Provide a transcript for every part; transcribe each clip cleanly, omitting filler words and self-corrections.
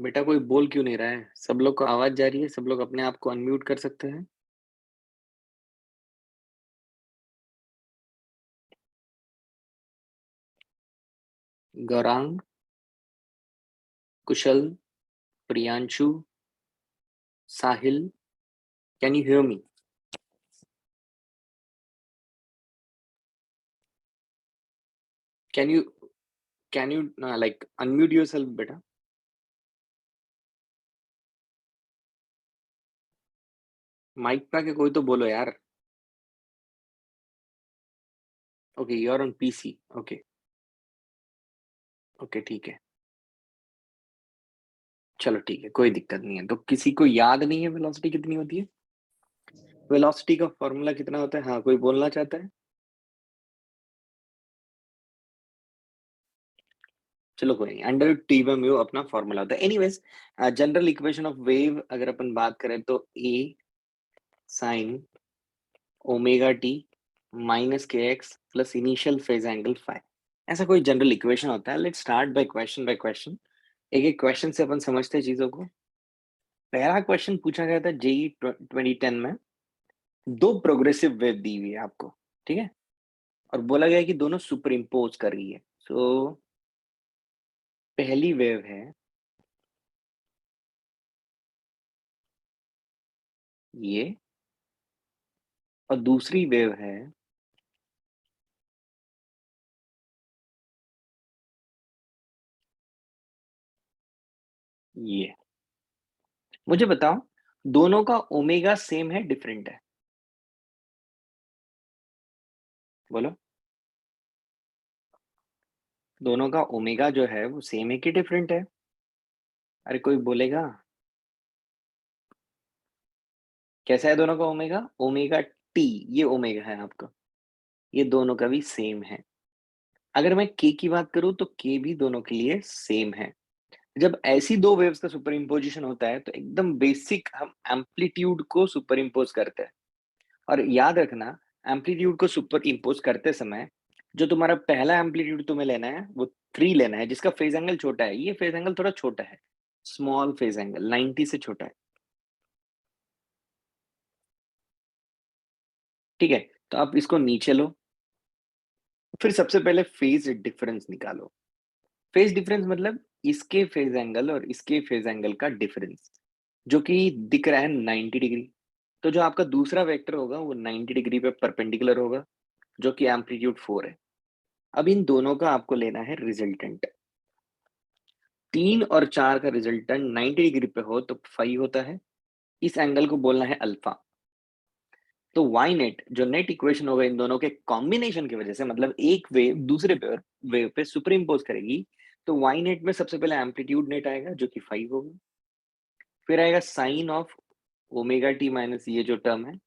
बेटा कोई बोल क्यों नहीं रहा है? सब लोग को आवाज जा रही है, सब लोग अपने आप को अनम्यूट कर सकते हैं। Gaurang, Kushal, Priyanshu, Sahil, can you hear me? Can you can you like unmute yourself बेटा? माइक पे आके कोई तो बोलो यार। Okay, you are on PC. Okay okay, ठीक है। चलो ठीक है, कोई दिक्कत नहीं है। तो किसी को याद नहीं है वेलोसिटी कितनी होती है? वेलोसिटी का फॉर्मूला कितना होता है? हाँ, कोई बोलना चाहता है? चलो कोई नहीं, अंडर टी में म्यू अपना फॉर्मूला होता है। Anyways, general equation of wave अगर अपन बात करें तो ए साइन ओमेगा टी माइनस के x plus initial phase angle five, ऐसा कोई जनरल इक्वेशन होता है। Let's start by question. एक एक क्वेश्चन से अपन समझते हैं चीजों को। पहला क्वेश्चन पूछा गया था जेई 2010 में। दो प्रोग्रेसिव वेव दी हुई है आपको, ठीक है, और बोला गया है कि दोनों सुपर इम्पोज कर रही है। सो पहली वेव है ये, और दूसरी वेव है ये। मुझे बताओ, दोनों का ओमेगा सेम है डिफरेंट है? बोलो, दोनों का ओमेगा जो है वो सेम है कि डिफरेंट है? अरे कोई बोलेगा? कैसा है दोनों का ओमेगा? ओमेगा टी, ये ओमेगा है आपका, ये दोनों का भी सेम है। अगर मैं के की बात करूं तो के भी दोनों के लिए सेम है। जब ऐसी दो वेव्स का सुपर इम्पोजिशन होता है तो एकदम बेसिक हम एम्पलीट्यूड को सुपर इम्पोज करते हैं। और याद रखना, एम्पलीट्यूड को सुपर इम्पोज करते समय जो तुम्हारा पहला एम्पलीट्यूड तुम्हें लेना है वो 3 लेना है, जिसका फेज एंगल छोटा है। ये फेज एंगल थोड़ा छोटा है, स्मॉल फेज एंगल 90 से छोटा है, ठीक है। तो आप इसको नीचे लो, फिर सबसे पहले फेज डिफरेंस निकालो। फेज डिफरेंस मतलब इसके फेज एंगल और इसके फेज एंगल का डिफरेंस, जो कि दिख रहा है 90 डिग्री। तो जो आपका दूसरा वेक्टर होगा वो 90 डिग्री पे परपेंडिकुलर होगा, जो कि एम्पलीट्यूड 4 है। अब इन दोनों का आपको लेना है रिजल्टेंट। 3 और 4 का रिजल्टेंट 90 डिग्री पे हो तो 5 होता है। इस एंगल को बोलना है अल्फा। तो वाई नेट जो नेट इक्वेशन होगा इन दोनों के कॉम्बिनेशन की वजह से, मतलब एक वेव दूसरे पे वेव पे सुपर इम्पोज करेगी, तो वाई नेट में सबसे पहले एम्पलीट्यूड नेट आएगा जो कि 5 होगा। फिर आएगा sine of omega t minus ये जो टर्म है,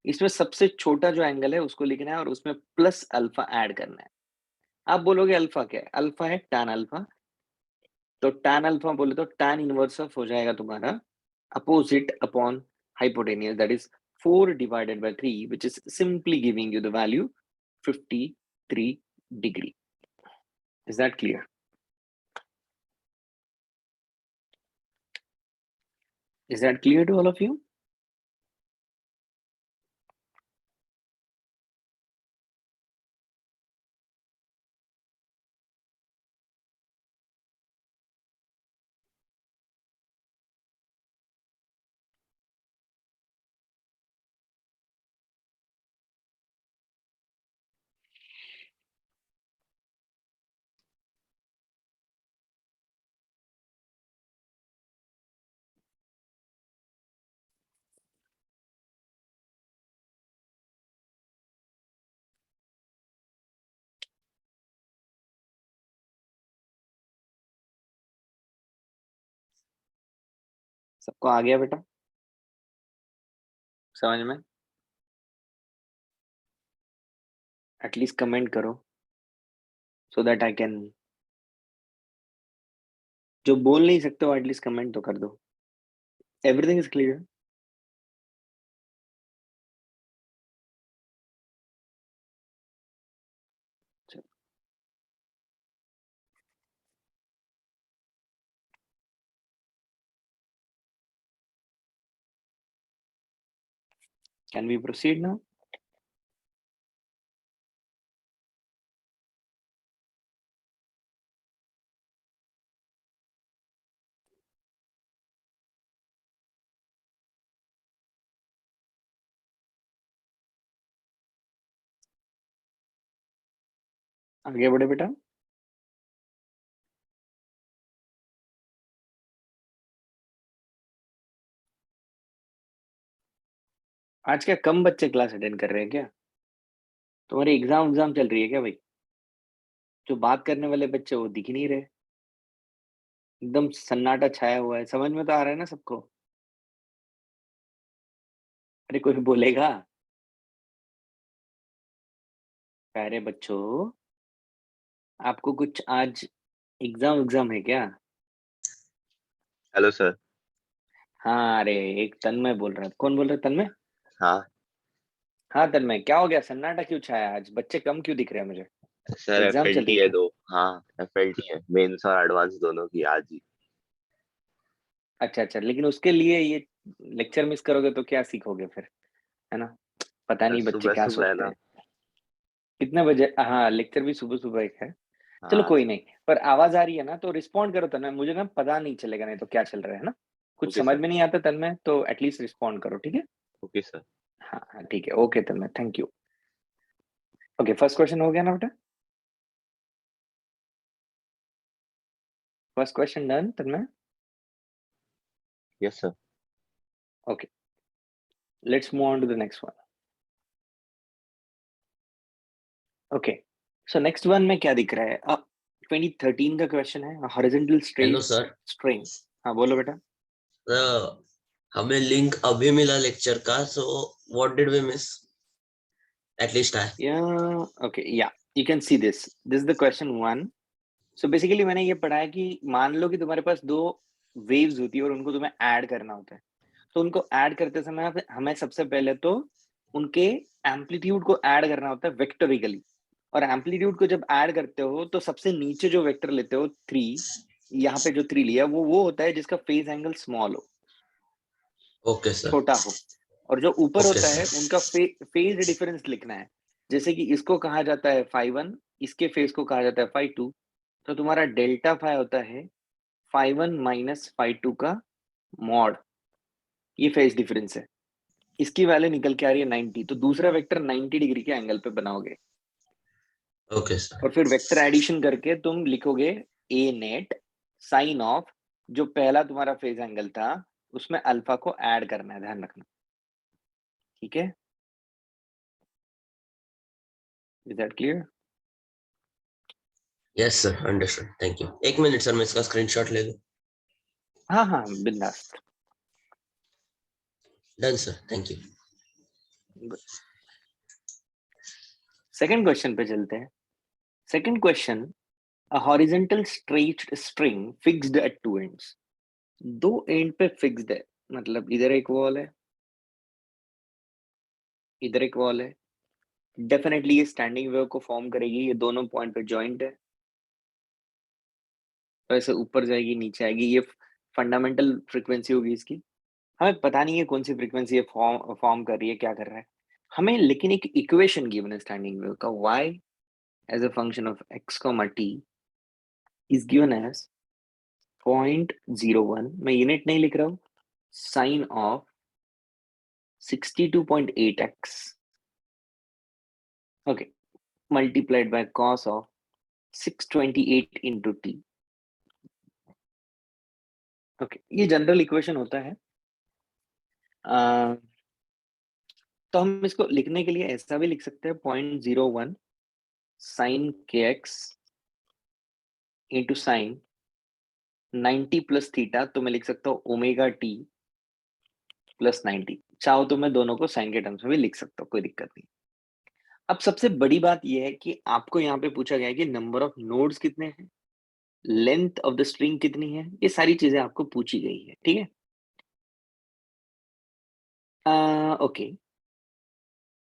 इसमें सबसे छोटा जो एंगल है उसको लिखना है और उसमें प्लस अल्फा ऐड करना है। आप बोलोगे अल्फा क्या है? अल्फा है tan अल्फा। तो tan अल्फा बोले तो tan इनवर्स ऑफ हो जाएगा तुम्हारा opposite upon hypotenuse, that is 4 divided by 3, which is simply giving you the value 53 degree. Is that clear? Is that clear to all of you? सबको आ गया बेटा समझ में? एटलीस्ट कमेंट करो सो दैट आई कैन, जो बोल नहीं सकते हो एटलीस्ट कमेंट तो कर दो। Everything is clear? Can we proceed now? आगे बढ़े बेटा। आज क्या कम बच्चे क्लास अटेंड कर रहे हैं क्या? तुम्हारी एग्जाम चल रही है क्या भाई? जो बात करने वाले बच्चे वो दिख ही नहीं रहे, एकदम सन्नाटा छाया हुआ है। समझ में तो आ रहा है ना सबको? अरे कोई बोलेगा? प्यारे बच्चों, आपको कुछ आज एग्जाम है क्या? Hello sir. हाँ, अरे एक तन्मय बोल रहा है। कौन बोल रहा है? तन्मय? हाँ हाँ तन्मय, क्या हो गया? सन्नाटा क्यों छाया? आज बच्चे कम क्यों दिख रहे हैं मुझे? सर, एग्जाम चल रही एफएलटी है है क्या? दो। हाँ, एफएलटी है, मेंस और एडवांस दोनों की आज ही। अच्छा अच्छा, लेकिन उसके लिए ये लेक्चर मिस करोगे तो क्या सीखोगे फिर, है ना? पता सर नहीं बच्चे सुबह क्या सुबह है सोचते ना। हैं। कितने बजे? हाँ, लेक्चर भी सुबह सुबह एक है। चलो हाँ कोई नहीं, पर आवाज आ रही है ना तो रिस्पॉन्ड करो तन्मय, मुझे ना पता नहीं चलेगा नहीं तो क्या चल रहा है ना। कुछ ओके समझ सर। में नहीं आता तन्मय तो एटलीस्ट रिस्पॉन्ड करो, ठीक है? Okay sir. हाँ हाँ ठीक है, okay Tanmay, thank you. Okay, first question हो गया ना बेटा? First question done Tanmay? Yes sir. Okay, let's move on to the next one. Okay, so next one में क्या दिख रहा है? अब 2013 का क्वेश्चन है, horizontal hello straight sir. String. हाँ बोलो बेटा। हमें लिंक अभी मिला लेक्चर का, so what did we miss? At least I. Okay yeah you can see this is the question one. So basically मैंने ये पढ़ा है कि मान लो कि तुम्हारे पास दो वेव्स होती है और उनको तुम्हें ऐड करना होता है। तो उनको ऐड करते समय हमें सबसे पहले तो उनके एम्पलीट्यूड को ऐड करना होता है वेक्टोरिकली। और एम्पलीट्यूड को जब ऐड करते हो तो सबसे नीचे जो वेक्टर लेते हो 3, यहाँ पे जो 3 लिया वो होता है जिसका फेज एंगल स्मॉल हो, ओके सर। छोटा हो। और जो ऊपर ओके होता है सर। उनका फेज डिफरेंस लिखना है। जैसे कि इसको कहा जाता है φ1, इसके फेज को कहा जाता है φ2। तो तुम्हारा डेल्टा फाई होता है φ1 माइनस φ2 का मॉड। ये फेज डिफरेंस है। इसकी वैल्यू निकल के आ रही है 90, तो दूसरा वेक्टर 90 डिग्री के एंगल पे बनाओगे। Okay sir. और फिर वेक्टर एडिशन करके तुम लिखोगे ए नेट साइन ऑफ जो पहला तुम्हारा फेज एंगल था उसमें अल्फा को ऐड करना है, ध्यान रखना, ठीक है? Is that clear? Yes sir, understood, thank you. एक मिनट सर, मैं इसका स्क्रीनशॉट ले लूं। हाँ हाँ बिंदास। Done sir, thank you. Second question पे चलते हैं। Second question, a horizontal straight string fixed at two ends. दो एंड पे फिक्स्ड है, मतलब इधर एक वॉल है, इधर एक वॉल है। डेफिनेटली ये स्टैंडिंग वेव को फॉर्म करेगी, ये दोनों पॉइंट पे जॉइंट है। तो ऐसे ऊपर जाएगी नीचे आएगी, ये फंडामेंटल फ्रीक्वेंसी होगी इसकी। हमें पता नहीं है कौन सी फ्रीक्वेंसी ये फॉर्म फॉर्म कर रही है, क्या कर रहा है हमें, लेकिन एक इक्वेशन गिवन है स्टैंडिंग वेव का, y as a function of x, t is given as 0.01, मैं यूनिट नहीं लिख रहा हूँ, sine of 62.8x, okay, multiplied by cos of 628 into t। Okay, ये जनरल इक्वेशन होता है। तो हम इसको लिखने के लिए ऐसा भी लिख सकते हैं, 0.01 साइन के x into sine 90 plus theta, तो मैं लिख सकता हूँ ओमेगा टी प्लस 90। चाहो तो मैं दोनों को साइन के टर्म्स में भी लिख सकता हूँ, कोई दिक्कत नहीं। अब सबसे बड़ी बात यह है कि आपको यहाँ पे पूछा गया है कि नंबर ऑफ नोड्स कितने हैं, लेंथ ऑफ द स्ट्रिंग कितनी है, ये सारी चीजें आपको पूछी गई है, ठीक है? ओके,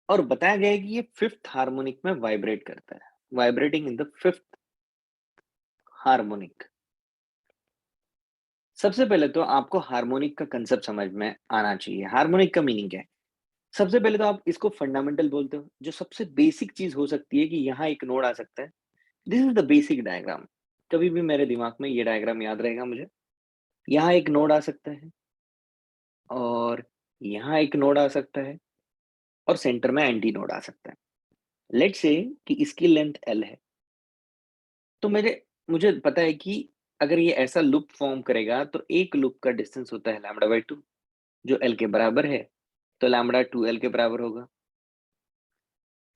और बताया गया है कि ये फिफ्थ हार्मोनिक में वाइब्रेट करता है, vibrating in the fifth harmonic. सबसे पहले तो आपको हार्मोनिक का कंसेप्ट समझ में आना चाहिए। हार्मोनिक का मीनिंग क्या है? सबसे पहले तो आप इसको फंडामेंटल बोलते हो, जो सबसे बेसिक चीज हो सकती है कि यहाँ एक नोड आ सकता है। This is the basic diagram. कभी भी मेरे दिमाग में ये डायग्राम याद रहेगा मुझे। यहाँ एक नोड आ सकता है और यहाँ एक नोड आ सकता है और सेंटर में एंटी नोड आ सकता है। लेट्स से कि इसकी लेंथ एल है, तो मुझे पता है कि अगर ये ऐसा लूप फॉर्म करेगा तो एक लूप का डिस्टेंस होता है लैम्बडा बाई 2, जो एल के बराबर है, तो लैम्बडा 2 एल के बराबर होगा।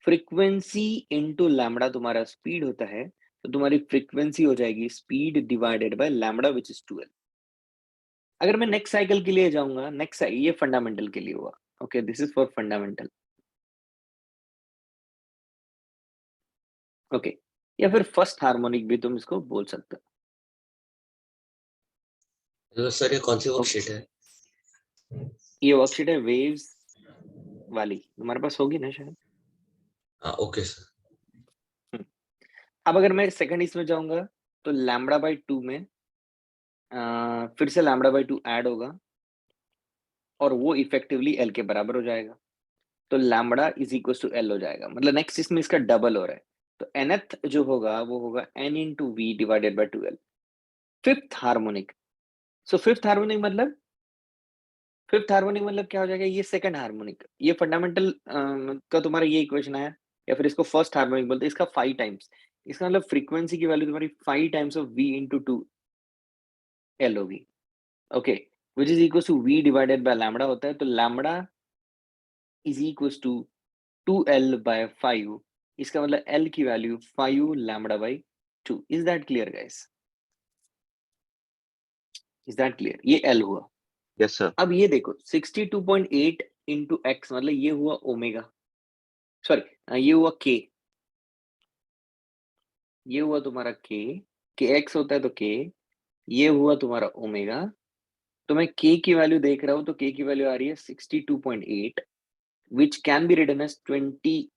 फ्रीक्वेंसी इनटू लैम्बडा तुम्हारा स्पीड होता है, तो तुम्हारी फ्रीक्वेंसी हो जाएगी speed divided by lambda which is 2 L. अगर मैं नेक्स्ट साइकिल के लिए जाऊंगा, ये फंडामेंटल के लिए हुआ। Okay, this is for fundamental. Okay, या फिर फर्स्ट हार्मोनिक भी तुम इसको बोल सकते तो सर ये कौन सी हो। वर्कशीट है? ये वर्कशीट है वेव्स वाली, तुम्हारे पास होगी ना शायद। हाँ ओके सर। हम्म। अब अगर मैं सेकंड इसमें जाऊंगा तो लैम्बडा बाई 2 में फिर से लैम्बडा बाई 2 ऐड होगा और वो इफेक्टिवली एल के बराबर हो जाएगा, तो lambda is equal to L हो जाएगा। मतलब नेक्स्ट इसमें इसका डबल हो रहा है, तो nth जो होगा वो होगा n into v divided by 2l। Fifth harmonic. So fifth harmonic मतलब क्या हो जाएगा, ये सेकंड हार्मोनिक। ये फंडामेंटल का तुम्हारा ये इक्वेशन आया, या फिर इसको फर्स्ट हार्मोनिक बोलते हैं। इसका 5 टाइम्स, इसका मतलब फ्रीक्वेंसी की वैल्यू तुम्हारी 5 times of v into 2 L होगी। Okay, which is equal to v divided by lambda होता है, तो lambda is equal to 2l by 5। इसका मतलब l की value 5 lambda by 2। Is that clear guys? Is that clear? ये l हुआ। Yes sir. अब ये देखो 62.8 इंटू एक्स, मतलब ये हुआ ओमेगा, सॉरी ये हुआ k, ये हुआ तुम्हारा के एक्स होता है तो के, ये हुआ तुम्हारा ओमेगा। तो मैं के की वैल्यू देख रहा हूं, तो के की वैल्यू आ रही है 62.8, which can be written as 20,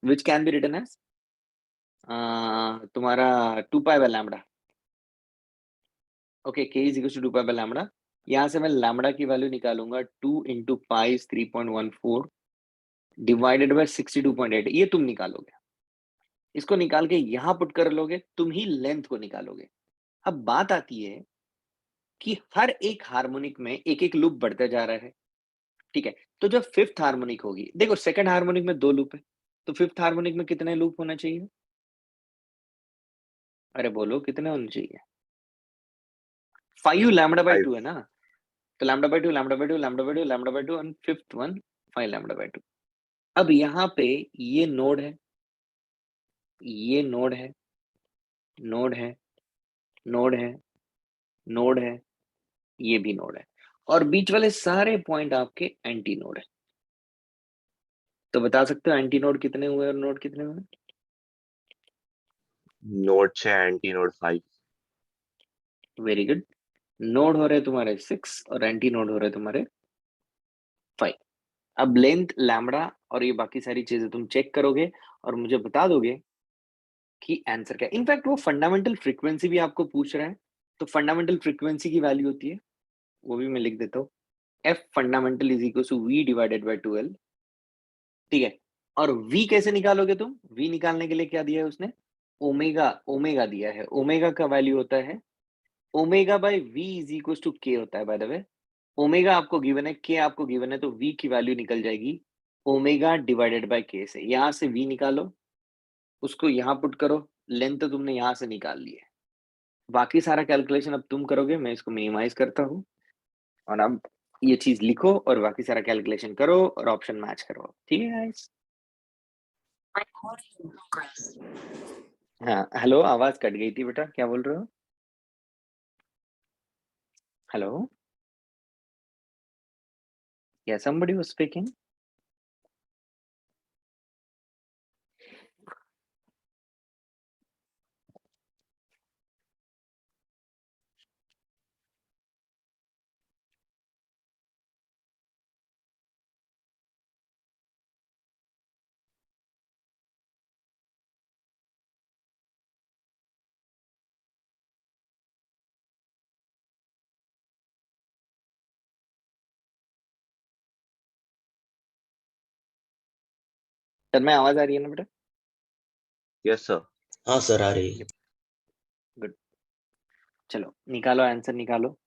which can be written as तुम्हारा 2 pi by lambda. Okay, k is equal to 2 pi by lambda. यहाँ से मैं लैम्बडा की वैल्यू निकालूंगा 2 इंटू पाई 3.14 डिवाइडेड बाय 62.8, ये तुम निकालोगे। इसको निकाल के यहाँ पुट कर लोगे, तुम ही लेंथ को निकालोगे। अब बात आती है कि हर एक हार्मोनिक में एक एक लूप बढ़ता जा रहा है, ठीक है। तो जब फिफ्थ हार्मोनिक होगी, देखो सेकंड हार्मोनिक में 2 लूप है, तो फिफ्थ हार्मोनिक में कितने लूप होना चाहिए? अरे बोलो कितने होने चाहिए? 5 लैम्बडा बाई 5। 2 है ना, तो lambda by 2 lambda by 2 lambda by 2 lambda by 2 and fifth one 5 lambda by 2। अब यहाँ पे ये नोड है, ये नोड है, नोड है, नोड है, नोड है, ये भी नोड है, और बीच वाले सारे पॉइंट आपके एंटी नोड है। तो बता सकते हो एंटी नोड कितने हुए और नोड कितने हुए? Node 6 anti node 5। Very good. Node हो रहे तुम्हारे 6 और एंटी नोड हो रहे तुम्हारे 5। अब लेंथ लैम्बडा और ये बाकी सारी चीजें तुम चेक करोगे और मुझे बता दोगे कि आंसर क्या है। इनफैक्ट वो फंडामेंटल फ्रीक्वेंसी भी आपको पूछ रहा है, तो फंडामेंटल फ्रीक्वेंसी की वैल्यू होती है, वो भी मैं लिख देता हूँ, f fundamental is equal to v divided by 2l, ठीक है। और v कैसे निकालोगे तुम? v निकालने के लिए क्या दिया है उसने? ओमेगा, ओमेगा दिया है। ओमेगा का वैल्यू होता है omega by v is equal to k होता है। बाय द वे ओमेगा आपको गिवन है, के आपको गिवन है, तो v की वैल्यू निकल जाएगी ओमेगा डिवाइडेड बाय के से। यहां से v निकालो, उसको यहाँ पुट करो, लेंथ तो तुमने यहाँ से निकाल ली है। बाकी सारा कैलकुलेशन अब तुम करोगे, मैं इसको मिनिमाइज करता हूँ। और अब ये चीज लिखो और बाकी सारा कैलकुलेशन करो और ऑप्शन मैच करो, ठीक है गाइस? हाँ हेलो, आवाज कट गई थी बेटा, क्या बोल रहे हो? हेलो, या somebody was speaking? तन्मय आवाज आ रही है ना बेटा? Yes sir. हाँ सर आ रही है। गुड, चलो निकालो आंसर निकालो।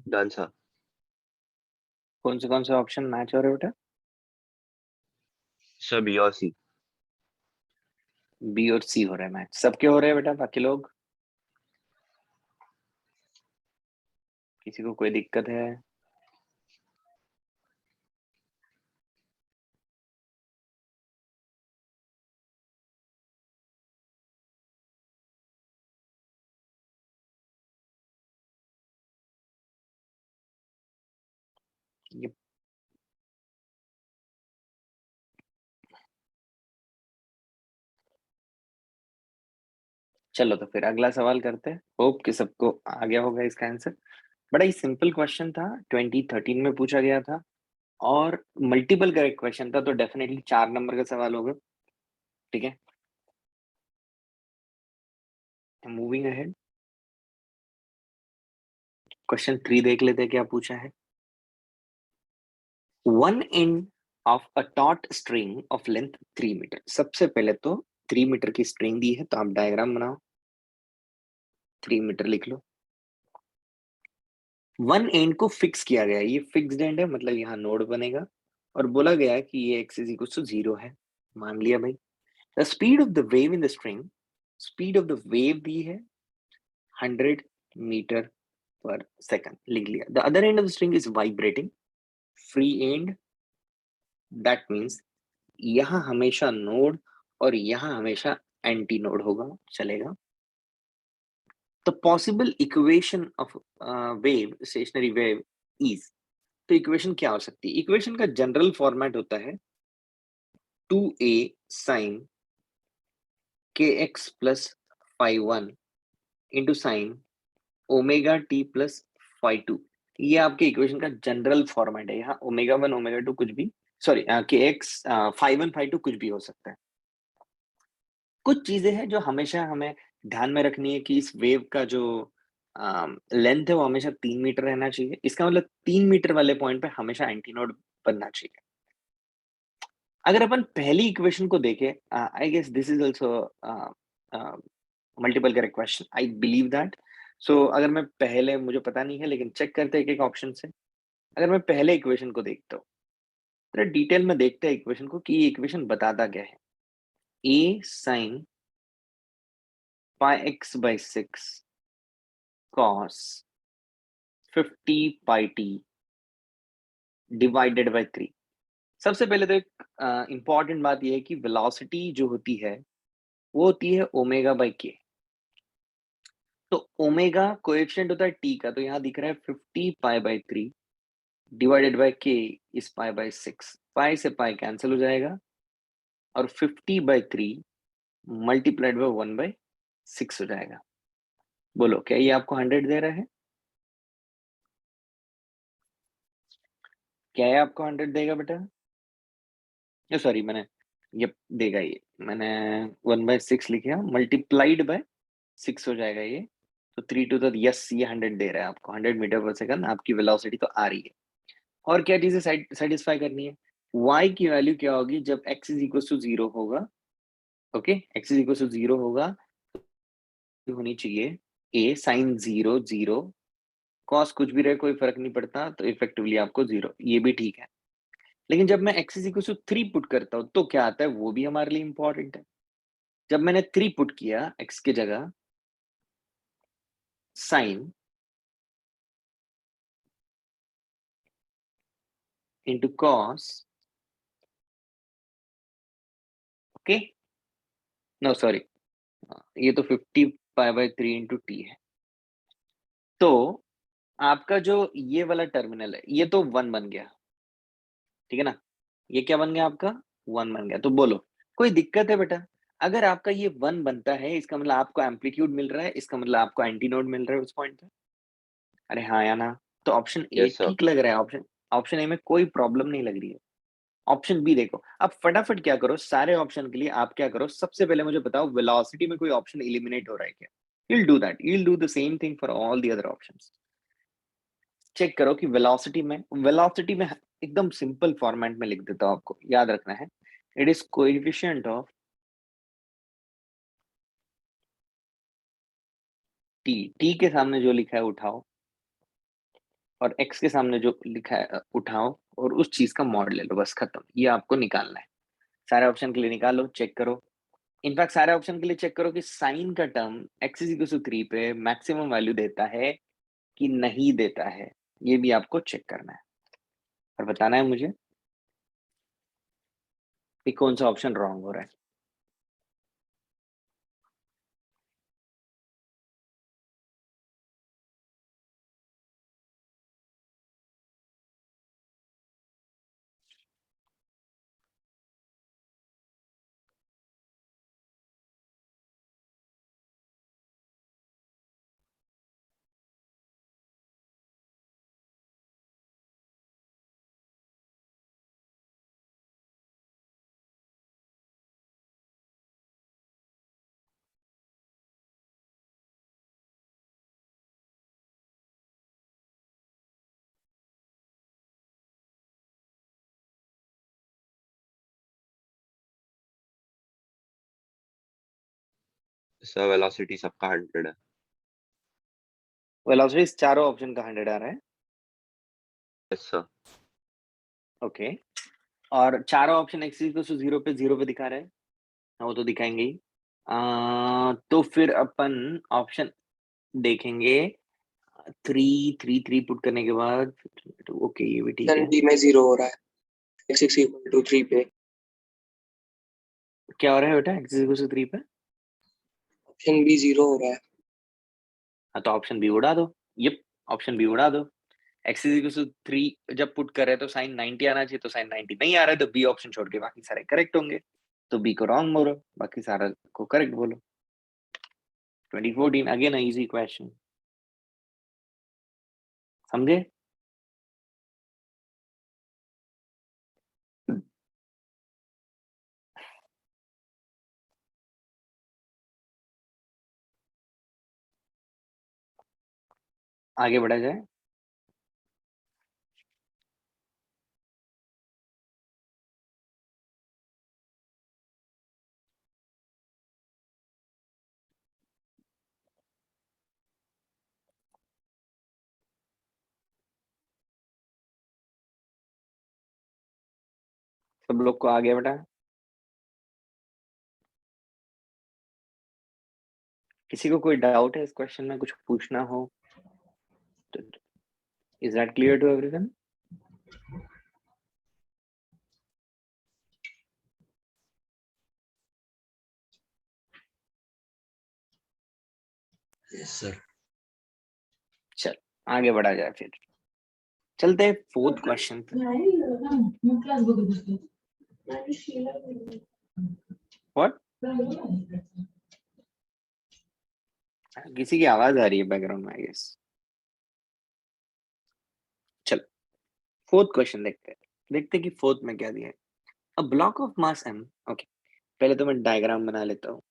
Done sir. कौन से ऑप्शन मैच हो रहे बेटा? सर बी और सी। बी और सी हो रहा है मैच, सबके हो रहे हैं बेटा, बाकी लोग किसी को कोई दिक्कत है? ये चलो तो फिर अगला सवाल करते हैं, होप कि सबको आ गया होगा इसका आंसर। बड़ा ही सिंपल क्वेश्चन था, 2013 में पूछा गया था और मल्टीपल करेक्ट क्वेश्चन था, तो डेफिनेटली 4 नंबर का सवाल होगा। ठीक है, मूविंग अहेड, क्वेश्चन 3 देख लेते हैं क्या पूछा है। One end of a taut string of length 3 metre. सबसे पहले तो 3 मीटर की स्ट्रिंग दी है, तो आप डायग्राम बनाओ, 3 मीटर लिख लो। वन एंड को फिक्स किया गया है, ये फिक्स्ड एंड है, मतलब यहाँ नोड बनेगा और बोला गया है कि ये x इज इक्वल टू 0 है। मान लिया भाई। The speed of the wave in the string, speed of the wave दी है 100 मीटर पर सेकंड, लिख लिया। The other end of the string is vibrating, free end, that means यहाँ हमेशा नोड और यहाँ हमेशा एंटी नोड होगा, चलेगा। The possible equation of wave, stationary wave is, तो इक्वेशन क्या हो सकती है? इक्वेशन का जनरल फॉर्मेट होता है 2a sin kx plus phi one into sine omega t plus phi two. ये आपके इक्वेशन का जनरल फॉर्मेट है। यहाँ ओमेगा वन ओमेगा टू कुछ भी, sorry k x phi one phi two कुछ भी हो सकता है। कुछ चीजें हैं जो हमेशा हमें ध्यान में रखनी है कि इस वेव का जो लेंथ है वो हमेशा 3 मीटर रहना चाहिए। इसका मतलब 3 मीटर वाले पॉइंट पे हमेशा एंटीनोड बनना चाहिए। अगर अपन पहली इक्वेशन को देखें, I guess this is also multiple correct question, I believe that. So अगर मैं पहले, मुझे पता नहीं है लेकिन चेक करते हैं एक एक ऑप्शन से। अगर मैं पहले इक्वेशन को देखता हूँ, तो डिटेल में देखते हैं इक्वेशन को कि ये इक्वेशन बताता क्या है। A sine pi x by 6 cos 50 pi t divided by 3। सबसे पहले तो एक इंपॉर्टेंट बात यह है कि वेलोसिटी जो होती है वो होती है ओमेगा बाई के। तो ओमेगा कोएफिशिएंट होता है टी का, तो यहाँ दिख रहा है 50 पाई बाई 3 डिवाइडेड बाई के इज पाई बाई 6। पाई से पाई कैंसिल हो जाएगा और 50/3 मल्टीप्लाइड बाई 1/6 हो जाएगा। बोलो क्या ये आपको 100 दे रहा है? क्या है आपको 100 देगा बेटा? सॉरी मैंने ये देगा, ये मैंने 1/6 लिखा, मल्टीप्लाइड बाय 6 हो जाएगा ये। तो 3 टू द यस, ये 100 दे रहा है आपको, 100 मीटर पर सेकंड आपकी वेलोसिटी तो आ रही है। और क्या चीजें सेटिस्फाई करनी है? y की वैल्यू क्या होगी जब x इज इक्वल टू 0 होगा? Okay, x is equal to 0 होगा तो होनी चाहिए a साइन 0 0, कॉस कुछ भी रहे कोई फर्क नहीं पड़ता, तो इफेक्टिवली आपको 0, ये भी ठीक है। लेकिन जब मैं x is equal to 3 put करता हूं तो क्या आता है, वो भी हमारे लिए इंपॉर्टेंट है। जब मैंने 3 पुट किया x की जगह, sine into cos, okay, no sorry, ये तो 50π/3 इंटू टी है। तो आपका जो ये वाला टर्मिनल है ये तो 1 बन गया, ठीक है ना? ये क्या बन गया आपका? 1 बन गया। तो बोलो कोई दिक्कत है बेटा? अगर आपका ये 1 बनता है इसका मतलब आपको एम्पलीट्यूड मिल रहा है, इसका मतलब आपको एंटीनोड मिल रहा है उस पॉइंट पे। अरे हाँ या ना? तो ऑप्शन ए यस सर। ठीक लग रहा है, ऑप्शन ऑप्शन ए में कोई प्रॉब्लम नहीं लग रही है। ऑप्शन बी देखो, अब फटाफट क्या करो, सारे ऑप्शन के लिए आप क्या करो, सबसे पहले मुझे बताओ वेलोसिटी में कोई ऑप्शन एलिमिनेट हो रहा है क्या? you'll do that, you'll do the same thing for all the other options। Check करो कि वेलोसिटी में एकदम सिंपल फॉर्मेट में लिख देता हूं, आपको याद रखना है, it is coefficient of T के सामने जो लिखा है उठाओ, और एक्स के सामने जो लिखा है उठाओ, और उस चीज का मॉड ले लो, बस खत्म। ये आपको निकालना है। सारे ऑप्शन के लिए निकालो, चेक करो। इनफैक्ट सारे ऑप्शन के लिए चेक करो कि साइन का term x is equal to 3 पे मैक्सिमम वैल्यू देता है कि नहीं देता है, ये भी आपको चेक करना है और बताना है मुझे कि कौन सा ऑप्शन रॉन्ग हो रहा है। सर वेलोसिटी सबका 100 है। वेलोसिटी चारों ऑप्शन का 100 आ रहा है, यस सर। ओके। और चारों ऑप्शन एक्स इक्वल टू 0 पे दिखा रहे हैं, हाँ, वो तो दिखाएंगे ही। तो फिर अपन ऑप्शन देखेंगे, 3 पुट करने के बाद, ओके ये भी ठीक है। डी में 0 हो रहा है, x is equal to 3 पे। क्या हो रहा है बेटा एक्स इक्वल टू 3 पे? ऑप्शन बी 0 हो रहा है। हाँ तो ऑप्शन बी उड़ा दो, यप, ऑप्शन बी उड़ा दो। एक्स इक्वल टू 3 जब पुट कर रहे हैं तो साइन 90 आना चाहिए, तो साइन 90 नहीं आ रहा है, तो बी ऑप्शन छोड़ के बाकी सारे करेक्ट होंगे। तो बी को रॉन्ग बोलो, बाकी सारा को करेक्ट बोलो। 2014 अगेन इजी क्वेश्चन, समझे? आगे बढ़ा जाए। सब लोग को आ गया बेटा? किसी को कोई डाउट है इस क्वेश्चन में, कुछ पूछना हो तो? Is that clear to everyone? Yes, sir. चल आगे बढ़ा जाए, फिर चलते हैं फोर्थ क्वेश्चन पे। व्हाट? किसी की आवाज आ रही है बैकग्राउंड में, आई गेस। चल फोर्थ क्वेश्चन देखते हैं कि फोर्थ में क्या दिया है। A block of mass m, okay पहले तो मैं डायग्राम बना लेता हूँ।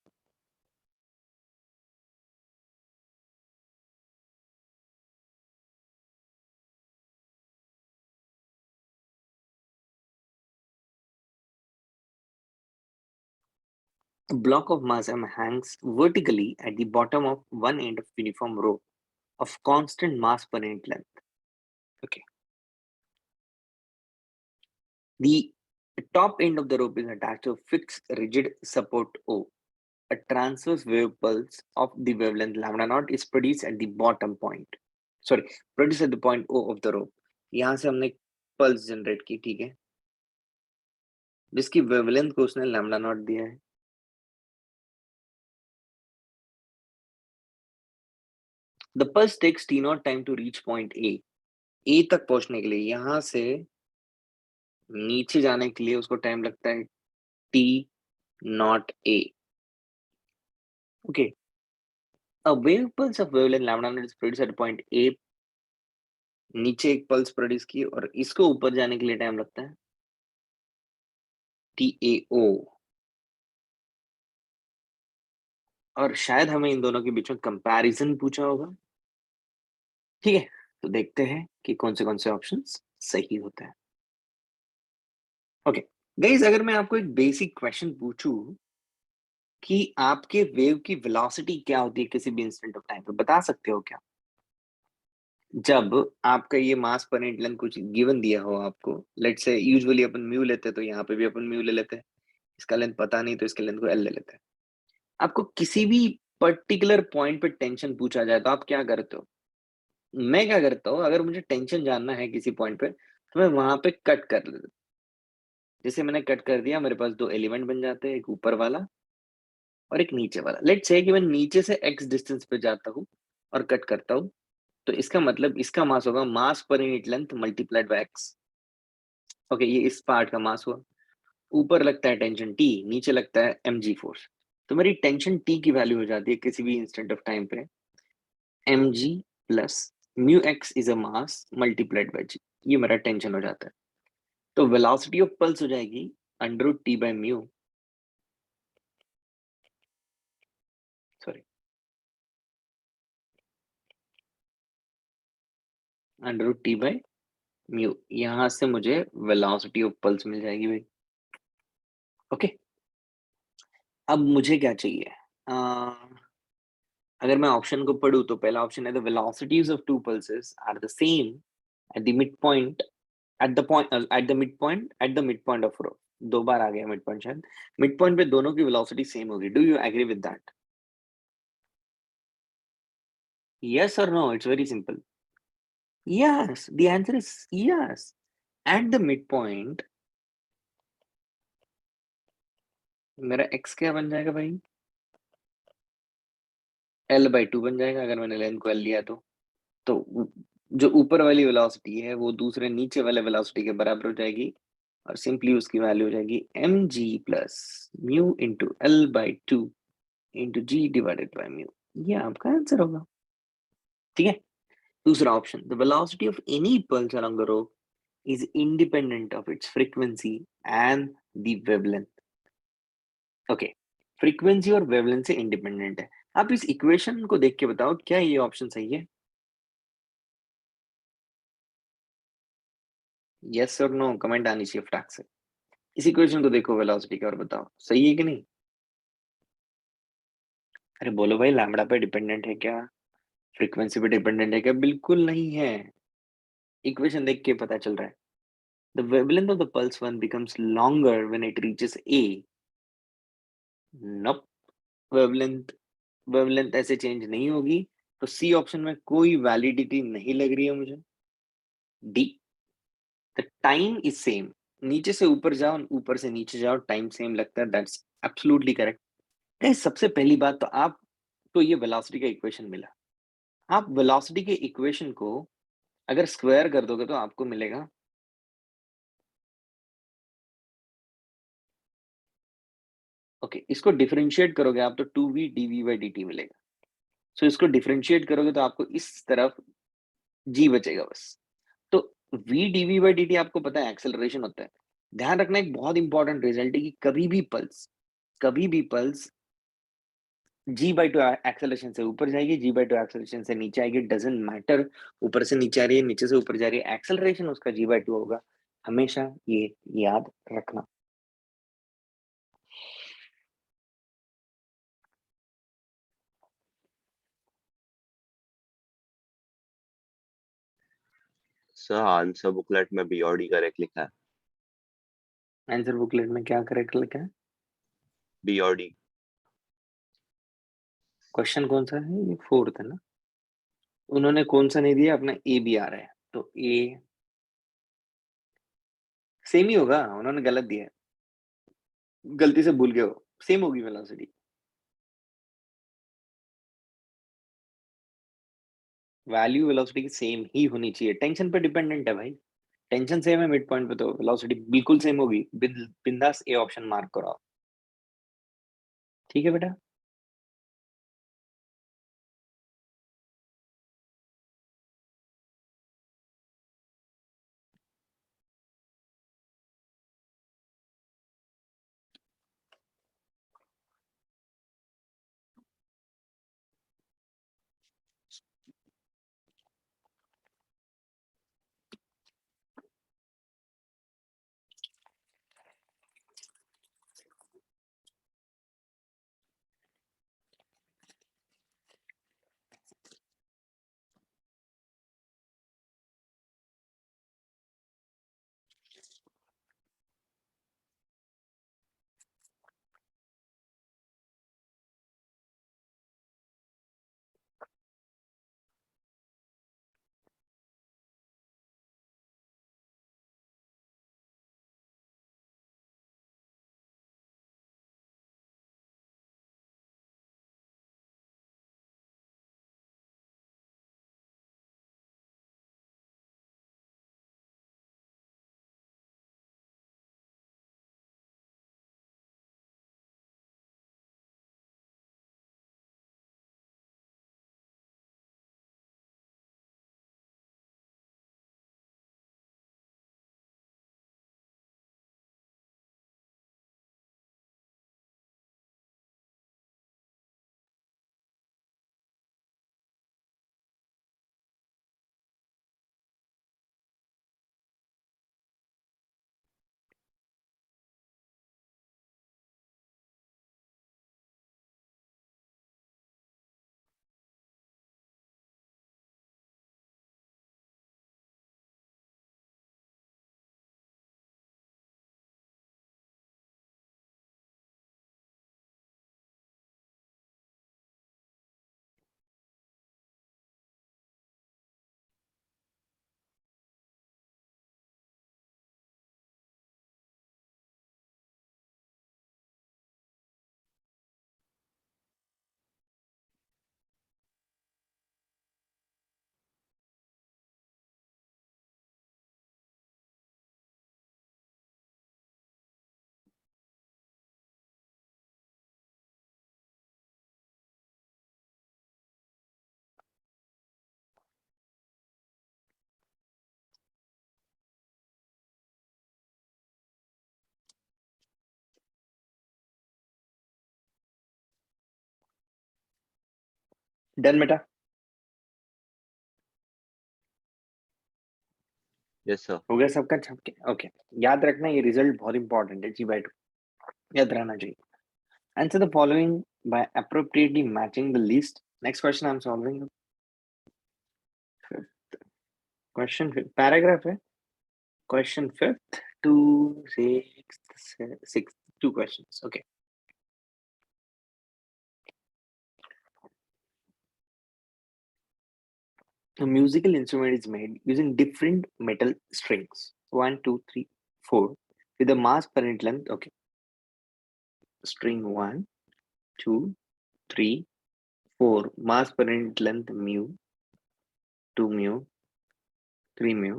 A block of mass m hangs vertically at the bottom of one end of uniform row of constant mass per unit length. Okay. The top end of the rope is attached to a fixed rigid support O. A transverse wave pulse of the wavelength lambda naught is produced at the bottom point. Sorry, produced at the point O of the rope. यहाँ से हमने pulse generate की, ठीक है, जिसकी wavelength को उसने lambda naught दिया है। The pulse takes t naught time to reach point A. A तक पहुंचने के लिए, यहां से नीचे जाने के लिए उसको टाइम लगता है t naught A. Okay. A wave pulse of wavelength lambda naught is produced at point A. नीचे एक पल्स प्रोड्यूस की और इसको ऊपर जाने के लिए टाइम लगता है TAO। और शायद हमें इन दोनों के बीच में कंपैरिजन पूछा होगा। ठीक है, तो देखते हैं कि कौन से ऑप्शंस सही होते हैं। ओके गाइस, अगर मैं आपको एक बेसिक क्वेश्चन पूछूं कि आपके वेव की वेलोसिटी क्या होती है किसी भी इंस्टेंट ऑफ टाइम पे, बता सकते हो क्या? जब आपका ये मास पर यूनिट लेंथ कुछ गिवन दिया हो आपको, let's say usually upon mu लेते हैं, तो यहाँ पे भी अपन म्यू ले लेते हैं। इसका लेंथ पता नहीं तो इसके लेंथ को एल ले लेते हैं। आपको किसी भी पर्टिकुलर पॉइंट पे टेंशन पूछा जाए तो आप क्या करते हो? मैं क्या करता हूँ, अगर मुझे टेंशन जानना है किसी पॉइंट पे तो मैं वहां पे कट कर लेता हूँ। जैसे मैंने कट कर दिया, मेरे पास दो एलिमेंट बन जाते हैं, एक ऊपर वाला और एक नीचे वाला। लेट्स से कि मैं नीचे से x डिस्टेंस पे जाता हूँ और कट करता हूँ, तो इसका मतलब इसका मास होगा mass per unit length multiplied by x। Okay, ये इस पार्ट का मास हुआ। ऊपर लगता है टेंशन T, नीचे लगता है mg फोर्स। तो मेरी टेंशन T की वैल्यू हो जाती है किसी भी इंस्टेंट ऑफ टाइम पे mg plus mu x is a mass multiplied by g। ये मेरा टेंशन हो जाता है। तो वेलोसिटी ऑफ पल्स हो जाएगी under root T by mu, sorry under root T by mu. यहां से मुझे वेलोसिटी ऑफ पल्स मिल जाएगी भाई। ओके, अब मुझे क्या चाहिए? अगर मैं ऑप्शन को पढ़ूं तो पहला ऑप्शन है the velocities of two pulses are the same at the mid point, at the mid point of row. दो बार आ गया मिड पॉइंट, शायद मिड पॉइंट पे दोनों की वेलोसिटी सेम होगी। Do you agree with that? Yes और no? It's very simple. Yes, the answer is yes. At the mid point मेरा x क्या बन जाएगा भाई? L/2 बन जाएगा अगर मैंने लेंथ को L लिया तो जो ऊपर वाली वेलोसिटी है वो दूसरे नीचे वाले वेलोसिटी के बराबर हो जाएगी और सिंपली उसकी वैल्यू हो जाएगी mg plus mu into L/2 into g divided by mu. ये आपका आंसर होगा। ठीक है, दूसरा option, the velocity of any pulse along the rope is independent of its frequency and the wavelength. Okay, frequency और wavelength से independent है। आप इस इक्वेशन को देख के बताओ क्या ये ऑप्शन सही है? यस और नो कमेंट आनी चाहिए फटाक से। इस इक्वेशन को देखो वेलोसिटी का और बताओ सही है कि नहीं। अरे बोलो भाई, लैम्बडा पे डिपेंडेंट है क्या? फ्रीक्वेंसी पे डिपेंडेंट है क्या? बिल्कुल नहीं है। इक्वेशन देख के पता चल रहा है। The wavelength of the pulse one becomes longer when it reaches A. Nope, wavelength wavelength ऐसे चेंज नहीं होगी। तो सी ऑप्शन में कोई वैलिडिटी नहीं लग रही है मुझे। D, the time is same. नीचे से ऊपर जाओ, ऊपर से नीचे जाओ, टाइम सेम लगता है। That's absolutely correct. गाइस, सबसे पहली बात तो आपको ये वेलोसिटी का इक्वेशन मिला। आप वेलोसिटी के इक्वेशन को अगर स्क्वायर कर दोगे तो आपको मिलेगा ओके, इसको डिफरेंशिएट करोगे आप तो 2v dv/dt मिलेगा। सो इसको डिफरेंशिएट करोगे तो आपको इस तरफ g बचेगा बस। तो v dv by dt आपको पता है एक्सेलरेशन होता है। ध्यान रखना एक बहुत इंपॉर्टेंट रिजल्ट है कि कभी भी पल्स g/2 एक्सेलरेशन से ऊपर जाएगी, g/2 एक्सेलरेशन से नीचे आएगी, डजंट मैटर ऊपर से नीचे आ रही है, नीचे से ऊपर जा रही है, एक्सेलरेशन उसका g/2 होगा। हमेशा ये याद रखना। सर आंसर बुकलेट में बी और डी करेक्ट लिखा है। आंसर बुकलेट में क्या करेक्ट लिखा है? बी और डी। क्वेश्चन कौन सा है? ये 4th है ना। उन्होंने कौन सा नहीं दिया? अपना ए भी आ रहा है, तो ए सेम ही होगा। उन्होंने गलत दिया है, गलती से भूल गए हो, सेम होगी वेलोसिटी। वैल्यू वेलोसिटी की सेम ही होनी चाहिए। टेंशन पे डिपेंडेंट है भाई, टेंशन सेम है मिड पॉइंट पे तो वेलोसिटी बिल्कुल सेम होगी। बिंदास ए ऑप्शन मार्क करो आप। ठीक है बेटा। डन बेटा। Yes sir. हो गया सबका छपके? ओके। याद रखना ये रिजल्ट बहुत इंपॉर्टेंट है, g/2 याद रहना चाहिए। Answer the following by appropriately matching the list. Next question I am solving. Question paragraph है। Question 5th to 6th 2 questions. Okay. A musical instrument is made using different metal strings 1, 2, 3, 4 with a mass per unit length. Okay. String 1, 2, 3, 4 mass per unit length mu, 2 mu, 3 mu,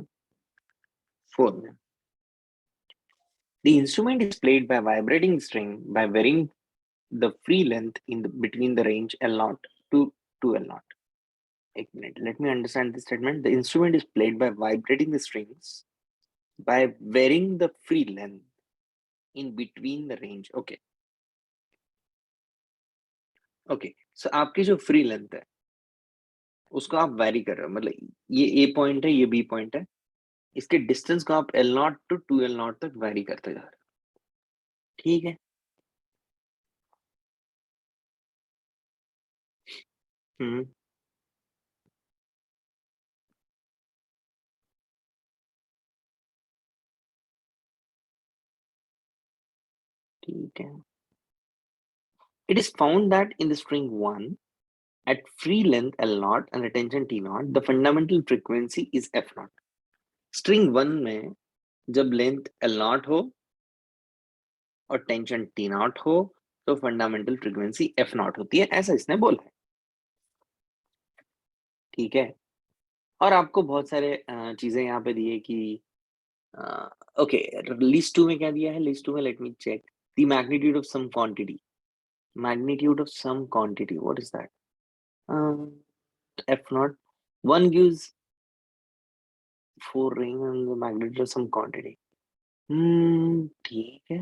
4 mu. The instrument is played by vibrating string by varying the free length in between the range L0 to L0. एक minute, let me understand this statement. The instrument is played by vibrating the strings by varying the free length in between the range. Okay. Okay, so आपकी जो free length है उसको आप vary कर रहे हो, मतलब ये ए पॉइंट है, ये बी पॉइंट है, इसके डिस्टेंस को आप L0 to 2L0 तक वैरी करते जा रहे हो, ठीक है। हम्म, ठीक है। It is found that in the string 1 at free length L0 and attention T0 the fundamental frequency is F0. String 1 में जब लेंथ L0 हो और टेंशन T0 हो तो फंडामेंटल फ्रीक्वेंसी F0 होती है, ऐसा इसने बोला है, ठीक है। और आपको बहुत सारे चीजें यहाँ पे दी है कि ओके, लिस्ट 2 में क्या दिया है, लिस्ट 2 में let me check the magnitude of some quantity, magnitude of some quantity, what is that? F0, 1 gives 4 ring and the magnitude of some quantity. ठीक है।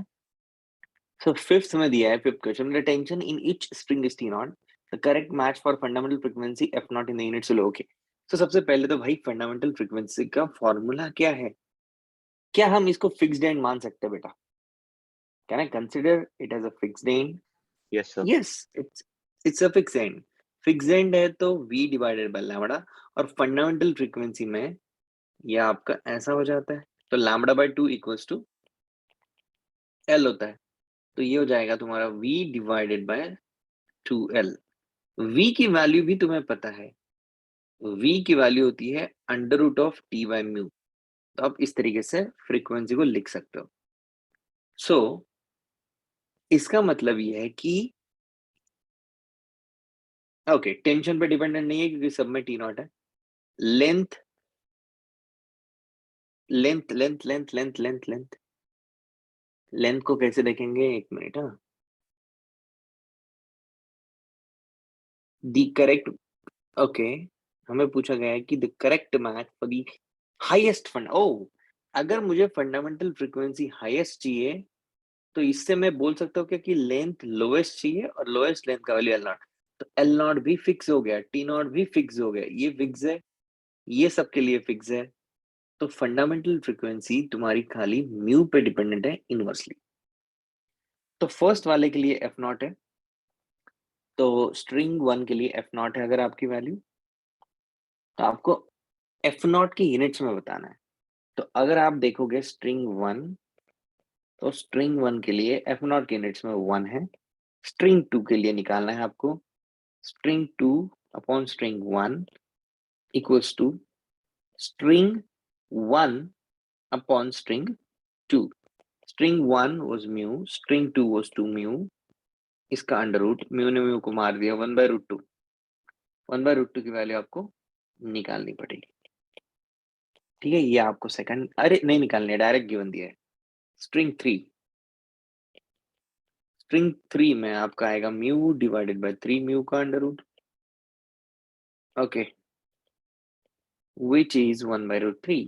So fifth में दिया है, fifth question, the tension in each string is T0, the correct match for fundamental frequency F0 in the unit solo. Okay, so सबसे पहले तो भाई fundamental frequency का फॉर्मूला क्या है, क्या हम इसको फिक्स्ड एंड मान सकते हैं बेटा? Can I consider it as a fixed end? Yes, sir. Yes, it's a fixed end. Fixed end है तो v डिवाइडेड बाय लैम्बडा, और फंडामेंटल फ्रीक्वेंसी में ये आपका ऐसा हो जाता है, तो lambda by 2 equals to l होता है, तो ये हो जाएगा तुम्हारा v divided by 2l। v की वैल्यू भी तुम्हें पता है, v की वैल्यू होती है under root of t by mu, तो आप इस तरीके से फ्रीक्वेंसी को लिख सकते हो। सो इसका मतलब ये है कि ओके, टेंशन पे डिपेंडेंट नहीं है क्योंकि सब में टी नॉट है। Length length length length length length length length को कैसे देखेंगे, एक मिनट। हाँ, दी करेक्ट, ओके, हमें पूछा गया है कि the correct match for the highest fund, oh अगर मुझे फंडामेंटल फ्रीक्वेंसी हाईएस्ट चाहिए तो इससे मैं बोल सकता हूँ क्या कि लेंथ लोएस्ट चाहिए और लोएस्ट लेंथ का वैल्यू L0, तो L0 भी फिक्स हो गया, T0 भी फिक्स हो गया, ये फिक्स है, ये सबके लिए फिक्स है, तो फंडामेंटल फ्रीक्वेंसी तुम्हारी खाली म्यू पे डिपेंडेंट है इनवर्सली। तो फर्स्ट वाले के लिए F0 है, तो स्ट्रिंग 1 के लिए F0 है अगर आपकी वैल्यू, तो आपको F0 की यूनिट्स में बताना है। तो अगर आप देखोगे स्ट्रिंग 1, तो स्ट्रिंग 1 के लिए F0 की यूनिट्स में 1 है, स्ट्रिंग 2 के लिए निकालना है आपको, string 2 upon string 1 equals to string 1 upon string 2. String 1 was mu, string 2 was 2 mu, इसका अंडर रूट, म्यू ने म्यू को मार दिया 1/√2, 1/√2 की वैल्यू आपको निकालनी पड़ेगी, ठीक है। ये आपको सेकंड, अरे नहीं निकालनी है, डायरेक्ट गिवन दिया है। स्ट्रिंग 3 में आपका आएगा म्यू डिवाइडेड बाय 3 म्यू का under root, okay, which is 1/√3.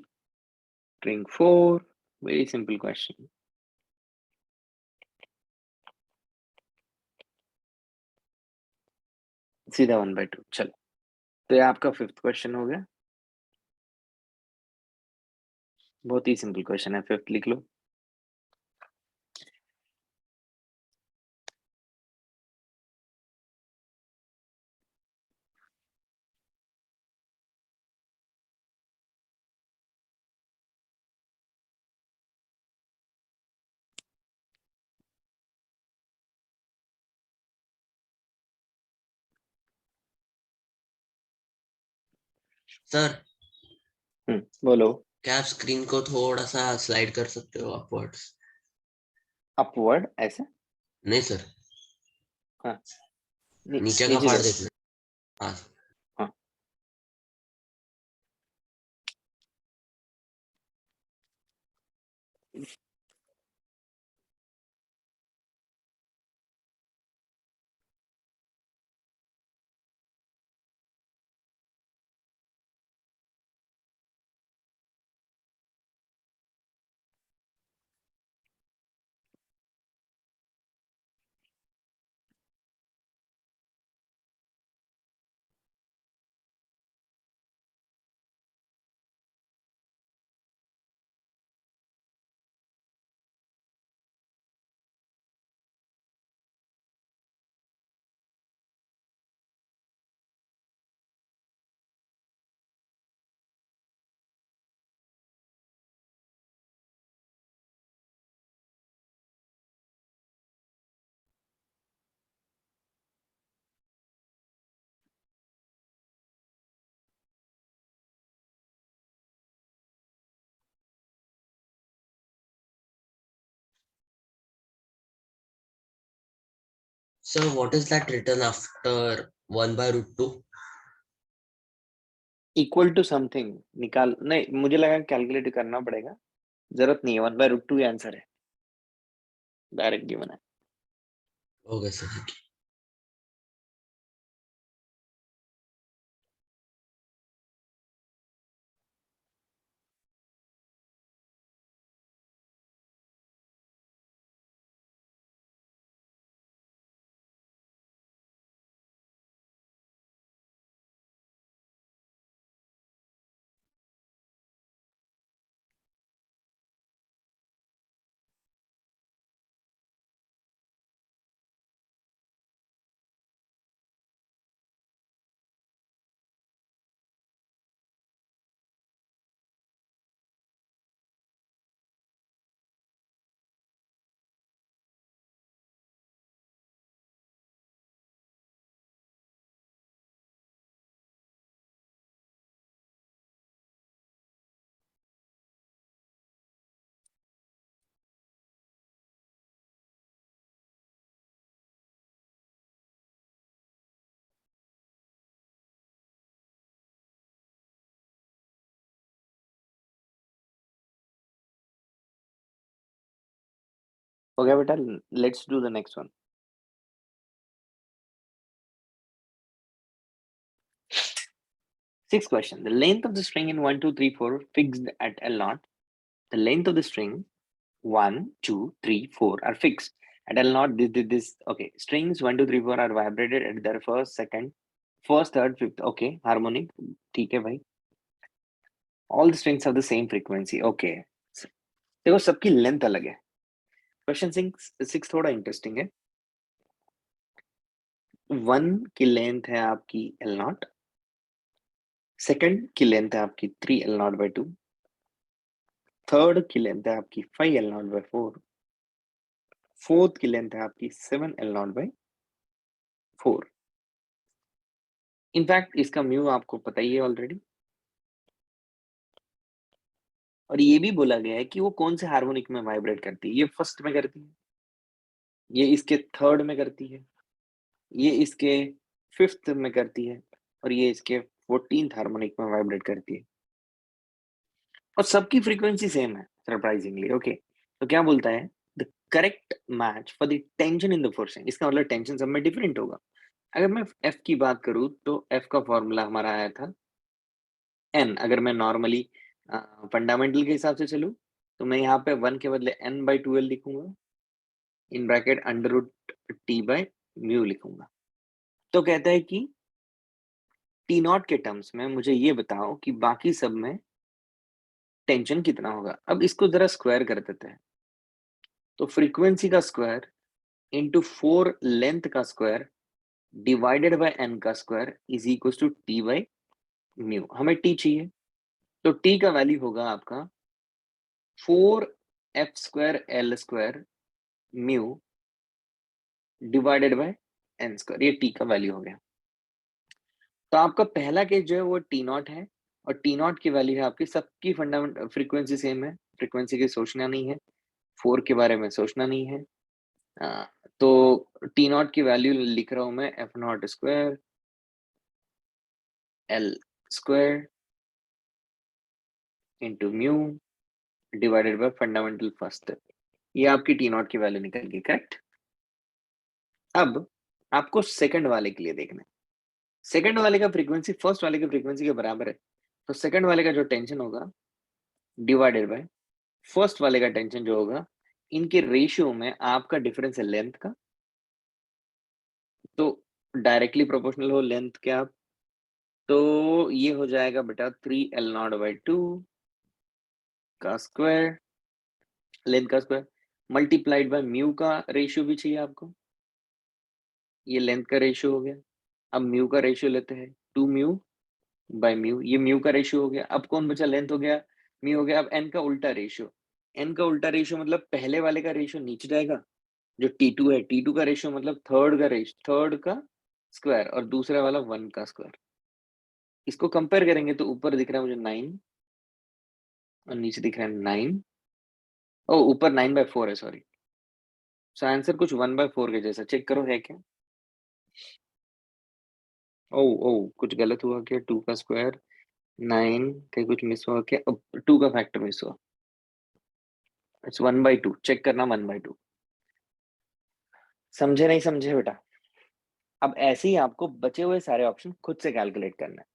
String 4, very simple question. सीधा 1/2। चलो, तो ये आपका फिफ्थ क्वेश्चन हो गया, बहुत ही सिंपल क्वेश्चन है, फिफ्थ लिख लो। सर बोलो। क्या आप स्क्रीन को थोड़ा सा स्लाइड कर सकते हो अपवर्ड्स? अपवर्ड ऐसे? नहीं सर, हाँ, नहीं, नीचे का नीचे पार्ट करो। देखना। हाँ हाँ, Sir, what is that written after 1 by root 2? Equal to something निकाल, नहीं मुझे लगा कैलकुलेट करना पड़ेगा, जरूरत नहीं है, 1/√2 आंसर है, डायरेक्ट गिवन है। Okay, sir. Thank you. हो गया बेटा, let's do the next one. Sixth question. The length of the string in 1, 2, 3, 4 fixed at L0. The length of the string 1, 2, 3, 4 are fixed at L0. This okay. Strings 1, 2, 3, 4 are vibrated at their first, second, first, third, fifth. Okay, harmonic. ठीक है भाई. All the strings have the same frequency. Okay. देखो सबकी length अलग है. Question 6 थोड़ा interesting है. 1 की लेंथ है आपकी L0. सेकंड की लेंथ है आपकी 3 L0/2. थर्ड की लेंथ है आपकी 5 L0/4. फोर्थ की लेंथ है आपकी 7 L0/4. इनफैक्ट इसका म्यू आपको पता ही है ऑलरेडी. और ये भी बोला गया है कि वो कौन से हार्मोनिक में वाइब्रेट करती है. ये फर्स्ट में करती है, ये इसके थर्ड में करती है, ये इसके फिफ्थ में करती है, और ये इसके 14th हार्मोनिक में वाइब्रेट करती है. और सबकी फ्रीक्वेंसी सेम है सरप्राइजिंगली. ओके, तो क्या बोलता है, the correct match for the tension in the forcing. इसका मतलब टेंशन सब में डिफरेंट होगा. अगर मैं एफ की बात करूं तो एफ का फॉर्मूला हमारा आया था एन. अगर मैं नॉर्मली फंडामेंटल के हिसाब से चलूं तो मैं यहाँ पे 1 के बदले n/2l लिखूंगा, इन ब्रैकेट √t/μ लिखूंगा. तो कहता है कि T0 के टर्म्स में मुझे ये बताओ कि बाकी सब में टेंशन कितना होगा. अब इसको जरा स्क्वायर कर देते हैं. तो फ्रीक्वेंसी का स्क्वायर इंटू 4 लेंथ का स्क्वायर डिवाइडेड बाय n का square is equal to t/μ. हमें t चाहिए, तो t का वैल्यू होगा आपका 4f²l² mu divided bye n². ये t का वैल्यू हो गया. तो आपका पहला केस जो है वो T0 है, और T0 की वैल्यू है आपकी, सबकी फंडामेंटल फ्रीक्वेंसी सेम है, फ्रीक्वेंसी की सोचना नहीं है, 4 के बारे में सोचना नहीं है. तो T0 की वैल्यू लिख रहा हूं मैं f0² L² into mu divided bye fundamental first. ये आपकी T0 की वैल्यू निकल गई. करेक्ट. अब आपको सेकंड वाले के लिए देखना है. सेकंड वाले का फ्रीक्वेंसी फर्स्ट वाले की फ्रीक्वेंसी के बराबर है, तो सेकंड वाले का जो टेंशन होगा डिवाइडेड बाय फर्स्ट वाले का टेंशन जो होगा, इनके रेशियो में आपका डिफरेंस है लेंथ का, तो डायरेक्टली प्रोपोर्शनल हो लेंथ के आप. तो ये हो जाएगा बेटा 3L0/2 का स्क्वायर, लेंथ का स्क्वायर, मल्टीप्लाइड बाय म्यू का रेशियो भी चाहिए आपको. ये लेंथ का रेशियो हो गया. अब म्यू का रेशियो लेते हैं, 2μ/μ. ये म्यू का रेशियो हो गया. अब कौन बचा, लेंथ हो गया, म्यू हो गया. अब n का उल्टा रेशियो. n का उल्टा रेशियो मतलब पहले वाले का रेशियो नीचे जाएगा, जो T2 है, T2 का रेशियो मतलब थर्ड का स्क्वायर, और दूसरा वाला 1 का स्क्वायर. इसको कंपेयर करेंगे तो ऊपर दिख रहा है मुझे 9 और नीचे दिख रहा है 9. ओ ऊपर 9/4 है, सॉरी. सो आंसर कुछ 1/4 के जैसा. चेक करो है क्या. ओ ओ कुछ गलत हुआ क्या? 2 का स्क्वायर 9, कहीं कुछ मिस हुआ क्या? 2 का फैक्टर मिस हुआ। इट्स 1/2, चेक करना 1/2। समझे नहीं समझे बेटा? अब ऐसे ही आपको बचे हुए सारे ऑप्शन खुद से कैलकुलेट करना है।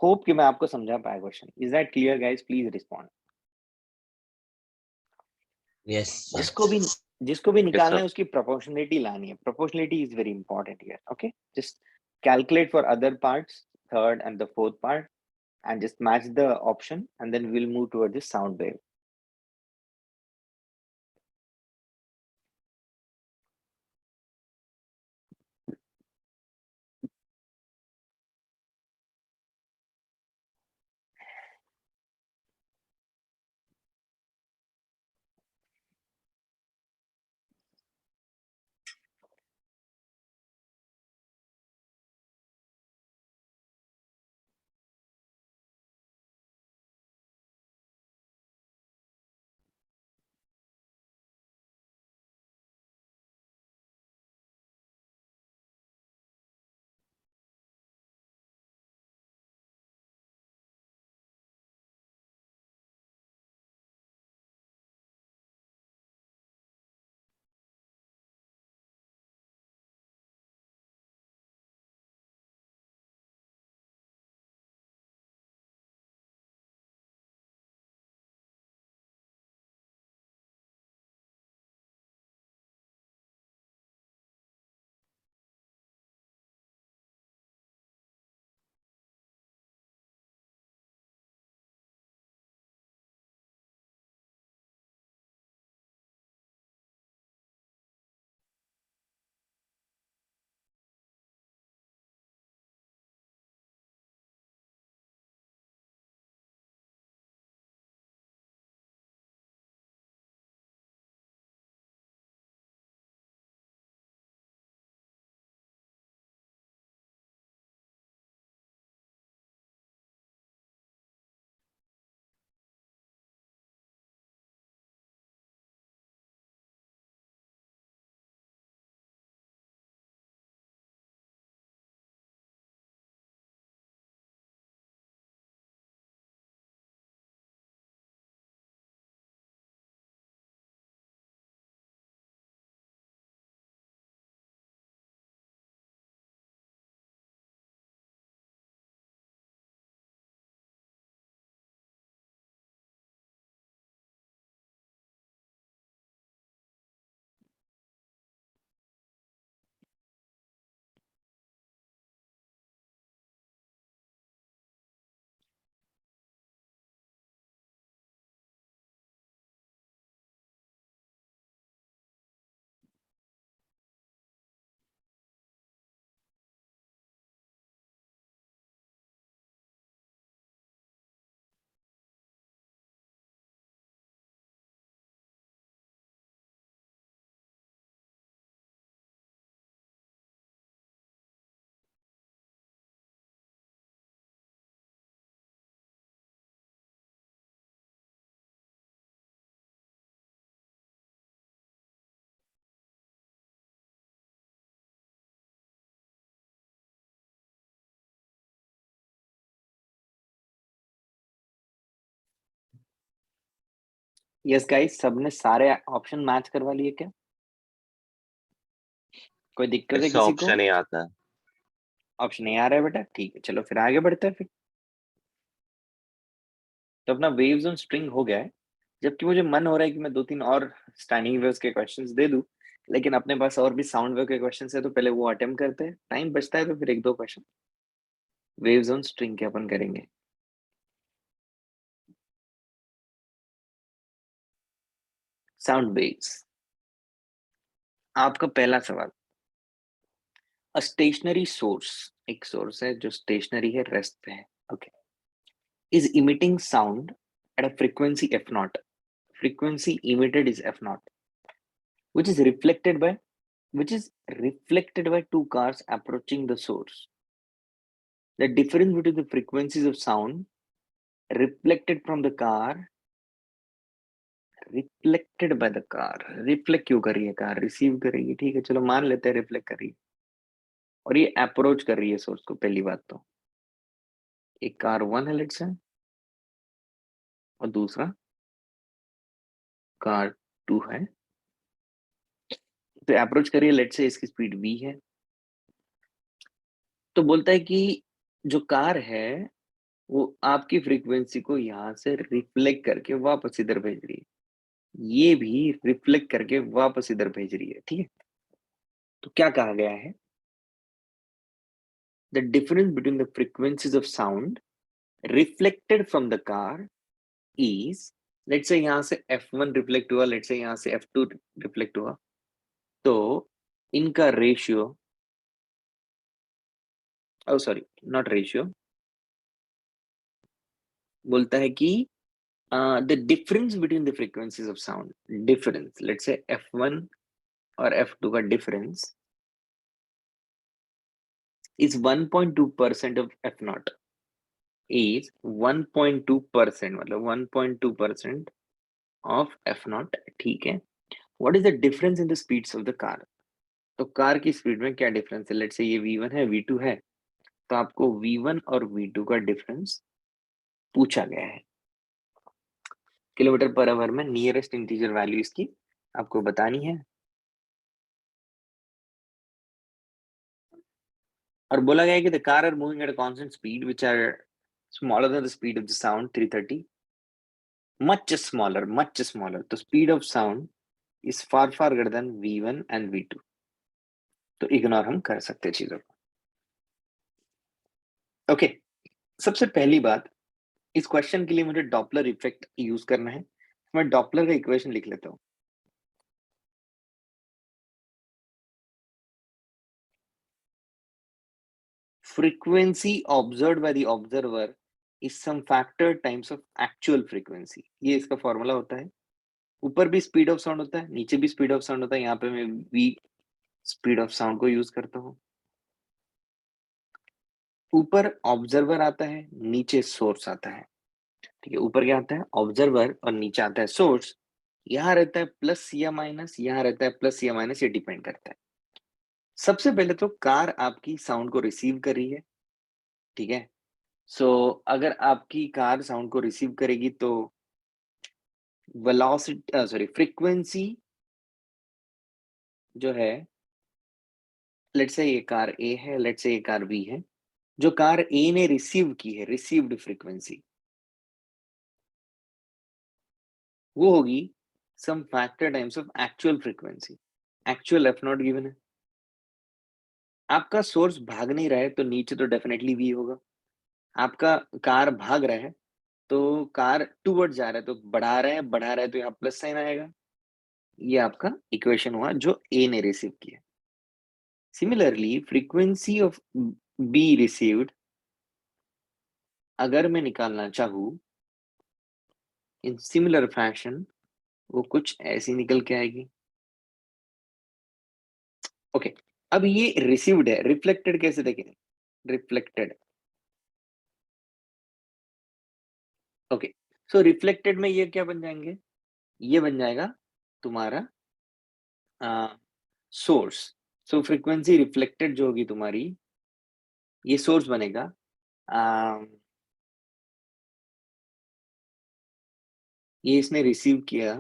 होप कि मैं आपको समझा पाया question. Is that clear guys? Please respond. Yes. जिसको भी Yes, निकालना sir. है उसकी प्रोपोर्शनलिटी लानी है। Proportionality is very important here. Okay, just calculate for other parts, third and the fourth part, and just match the option, and then we'll move toward the sound wave. Yes guys, सबने सारे option match करवा लिए क्या? कोई दिक्कत है इससे किसी को? ऑप्शन ही आता है. ऑप्शन नहीं आ रहा है बेटा? ठीक है, चलो फिर आगे बढ़ते हैं फिर। तो अपना वेव्स ऑन स्ट्रिंग हो गया है, जबकि मुझे मन हो रहा है कि मैं 2-3 और स्टैंडिंग वेव्स के क्वेश्चंस दे दूं, लेकिन अपने पास और भी साउंड वेव के क्वेश्चंस है, तो पहले वो अटेम्प्ट करते हैं। टाइम बचता है तो फिर 1-2 क्वेश्चन वेव्स ऑन स्ट्रिंग के अपन करेंगे। Sound waves. आपका पहला सवाल, अ स्टेशनरी सोर्स, एक सोर्स है जो स्टेशनरी है, रेस्ट पे है, okay, is emitting sound at a frequency f naught. Frequency emitted is f naught, which is reflected by two cars approaching the source. The difference between the frequencies of sound reflected from the car, reflected by the car, reflect क्यों कर रही है car? Receive करेगी, ठीक है, चलो मान लेते हैं रिफ्लेक्ट कर रही है। और ये अप्रोच कर रही है सोर्स को। पहली बात तो एक कार 1 है लेट्स से, और दूसरा कार 2 है। तो अप्रोच करिए लेट्स से, इसकी स्पीड v है। तो बोलता है कि जो कार है वो आपकी फ्रीक्वेंसी को यहाँ से रिफ्लेक्ट करके वापस इधर भेज रही है, ये भी रिफ्लेक्ट करके वापस इधर भेज रही है, ठीक है। तो क्या कहा गया है, the difference between the frequencies of sound reflected from the car is, let's say यहाँ से f1 रिफ्लेक्ट हुआ, लेट्स से यहाँ से f2 रिफ्लेक्ट हुआ, तो इनका ratio, oh sorry not ratio, बोलता है कि the difference between the frequencies of sound, difference let's say f1 और f2 का difference is 1.2% of f naught, is 1.2%, मतलब 1.2% of f naught, ठीक है। what is the difference in the speeds of the car, तो car की speed में क्या difference है। लेट्स से ये v1 है v2 है, तो आपको v1 और v2 का डिफरेंस पूछा गया है। किलोमीटर पर आवर में नियरेस्ट इंटीजर वैल्यू इसकी आपको बतानी है, और बोला गया है कि the car are moving at a constant speed which are smaller than the speed of the sound 330, much smaller, तो speed of sound is far greater than v1 and v2, तो इग्नोर हम कर सकते चीजों को। ओके, सबसे पहली बात, इस क्वेश्चन के लिए मुझे डॉपलर इफेक्ट यूज करना है। मैं डॉपलर का इक्वेशन लिख लेता हूं। Frequency observed by the observer is some factor times of actual frequency, ये इसका फॉर्मूला होता है। ऊपर भी स्पीड ऑफ साउंड होता है, नीचे भी स्पीड ऑफ साउंड होता है, यहाँ पे मैं v स्पीड ऑफ साउंड को यूज करता हूँ। ऊपर ऑब्जर्वर आता है, नीचे सोर्स आता है, ठीक है। ऊपर क्या आता है ऑब्जर्वर और नीचे आता है सोर्स। यहाँ रहता है प्लस या माइनस, यहाँ रहता है प्लस या माइनस, ये डिपेंड करता है। सबसे पहले तो कार आपकी साउंड को रिसीव कर रही है, ठीक है। सो अगर आपकी कार साउंड को रिसीव करेगी तो वेलोसिटी सॉरी फ्रीक्वेंसी जो है, लेट्स से ये कार ए है, लेट्स से ये कार बी है, जो कार ए ने रिसीव की है, रिसीव्ड फ्रीक्वेंसी, वो होगी some factor times of actual frequency. Actual F not given है, आपका सोर्स भाग नहीं रहा है तो नीचे तो डेफिनेटली वी होगा। आपका कार भाग रहा है तो कार टूवर्ड जा रहा है, तो बढ़ा रहा है तो यहाँ प्लस साइन आएगा। ये आपका इक्वेशन हुआ जो ए ने रिसीव किया। Similarly frequency of be received अगर मैं निकालना चाहूँ इन सिमिलर फैशन, वो कुछ ऐसी निकल के आएगी। ओके, अब ये रिसीव्ड है, रिफ्लेक्टेड कैसे देखें, रिफ्लेक्टेड। ओके, सो रिफ्लेक्टेड में ये क्या बन जाएंगे, ये बन जाएगा तुम्हारा सोर्स। सो फ्रीक्वेंसी रिफ्लेक्टेड जो होगी तुम्हारी, ये सोर्स बनेगा। ये इसने रिसीव किया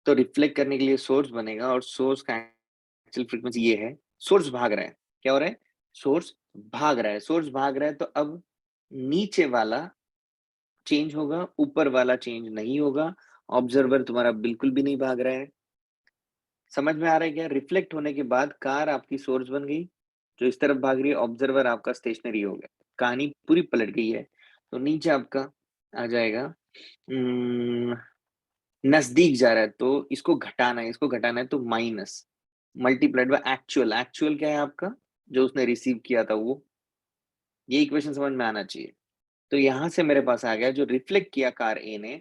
तो रिफ्लेक्ट करने के लिए सोर्स बनेगा, और सोर्स का एक्चुअल फ्रीक्वेंसी ये है। सोर्स भाग रहा है, क्या हो रहा है, सोर्स भाग रहा है। सोर्स भाग रहा है तो अब नीचे वाला चेंज होगा, ऊपर वाला चेंज नहीं होगा। ऑब्जर्वर तुम्हारा बिल्कुल भी नहीं भाग रहा है। समझ में आ रहा है क्या, रिफ्लेक्ट होने के बाद कार आपकी सोर्स बन गई जो इस तरफ भाग रही है, ऑब्जर्वर आपका स्टेशनरी हो गया, कहानी पूरी पलट गई है। तो नीचे आपका आ जाएगा नजदीक जा रहा है तो इसको घटाना है, इसको घटाना है तो minus multiplied by actual. Actual क्या है आपका, जो उसने रिसीव किया था वो। ये इक्वेशन समझ में आना चाहिए। तो यहां से मेरे पास आ गया जो रिफ्लेक्ट किया कार ए ने,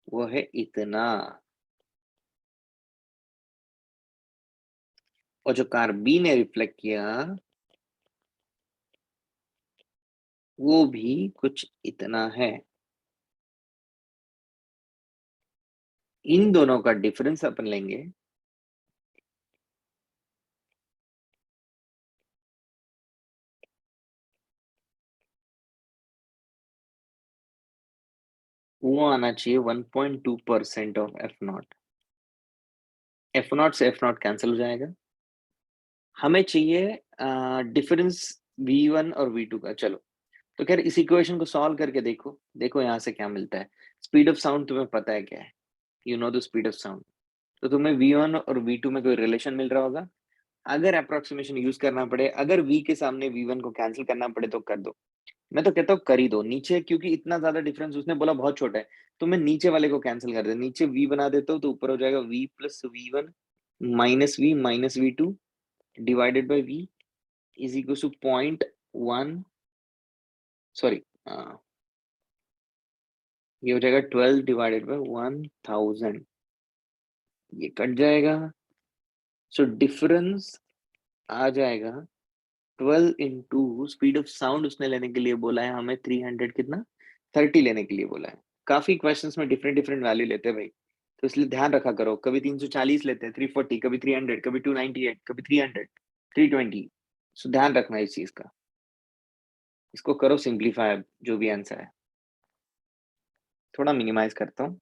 वो है इतना, और जो कार बी ने रिफ्लेक्ट किया वो भी कुछ इतना है। इन दोनों का डिफरेंस अपन लेंगे, वो आना चाहिए 1.2% ऑफ F0। F0 से F0 कैंसिल हो जाएगा। हमें चाहिए डिफरेंस V1 और V2 का। चलो, तो खैर इस इक्वेशन को सॉल्व करके देखो, देखो यहाँ से क्या मिलता है। स्पीड ऑफ साउंड तुम्हें पता है क्या है, you know the speed of sound. तो तुम्हें V1 और V2 में कोई रिलेशन मिल रहा होगा। अगर अप्रोक्सीमेशन यूज करना पड़े, अगर V के सामने V1 को कैंसिल करना पड़े तो कर दो। मैं तो कहता हूँ कर ही दो नीचे, क्योंकि इतना ज्यादा डिफरेंस उसने बोला बहुत छोटा है, तो मैं नीचे वाले को कैंसिल कर दे, नीचे V बना देता हूँ, तो ऊपर हो जाएगा V plus V1 minus V2 divided by V is equal to 0.1, sorry ये हो जाएगा 12 डिवाइडेड बाई 1000, ये कट जाएगा। सो डिफरेंस आ जाएगा 12 इंटू स्पीड ऑफ साउंड उसने लेने के लिए बोला है हमें 300 कितना 30 लेने के लिए बोला है। काफी क्वेश्चंस में डिफरेंट डिफरेंट वैल्यू लेते हैं भाई, तो इसलिए ध्यान रखा करो। कभी 340 लेते हैं, 340, कभी 300, कभी 298, कभी 300, 320। सो ध्यान रखना इस चीज का। इसको करो सिंप्लीफाई, जो भी आंसर है। थोड़ा मिनिमाइज करता हूँ।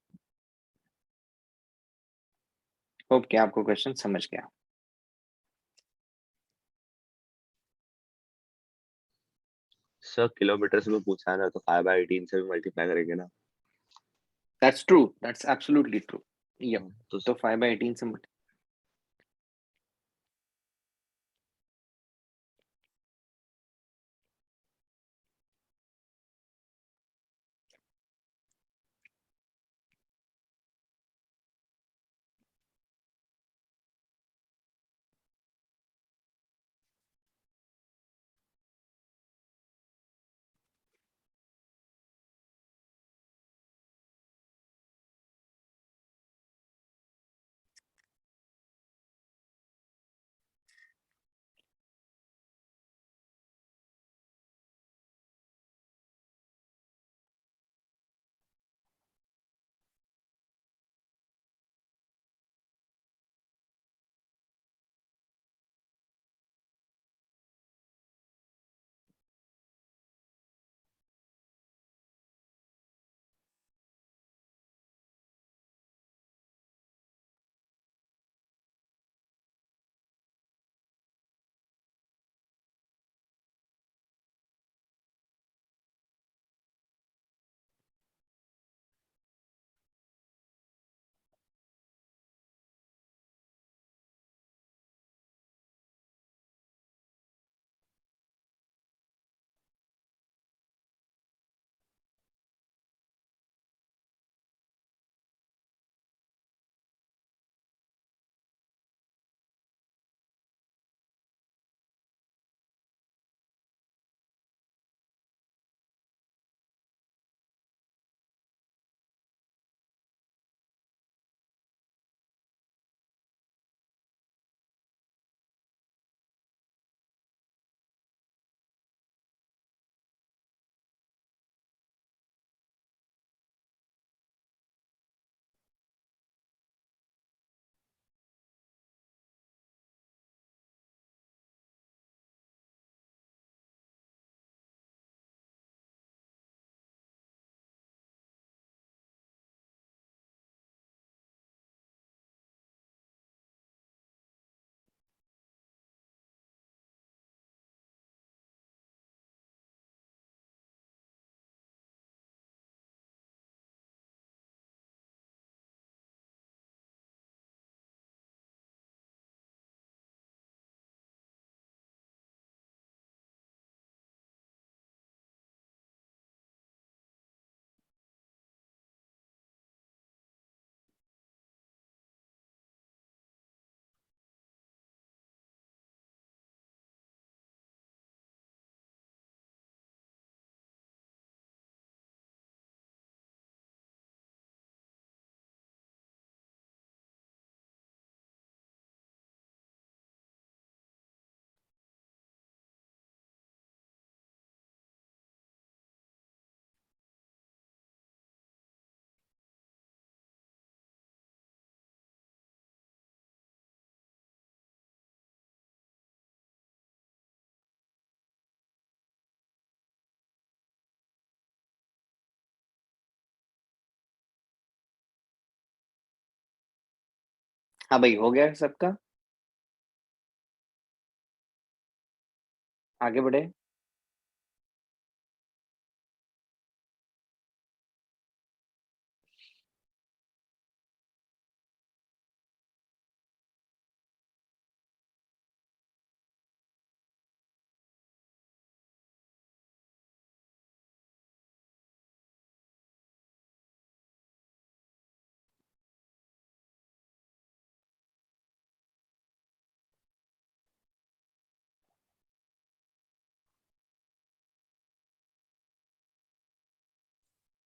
होप कि आपको क्वेश्चन समझ गया। सर किलोमीटर से में पूछा है ना, तो 5/18 से भी मल्टीप्लाई करेंगे ना। That's true, that's absolutely true. Yup, तो तो 5/18 से हाँ भाई, हो गया सबका? आगे बढ़े।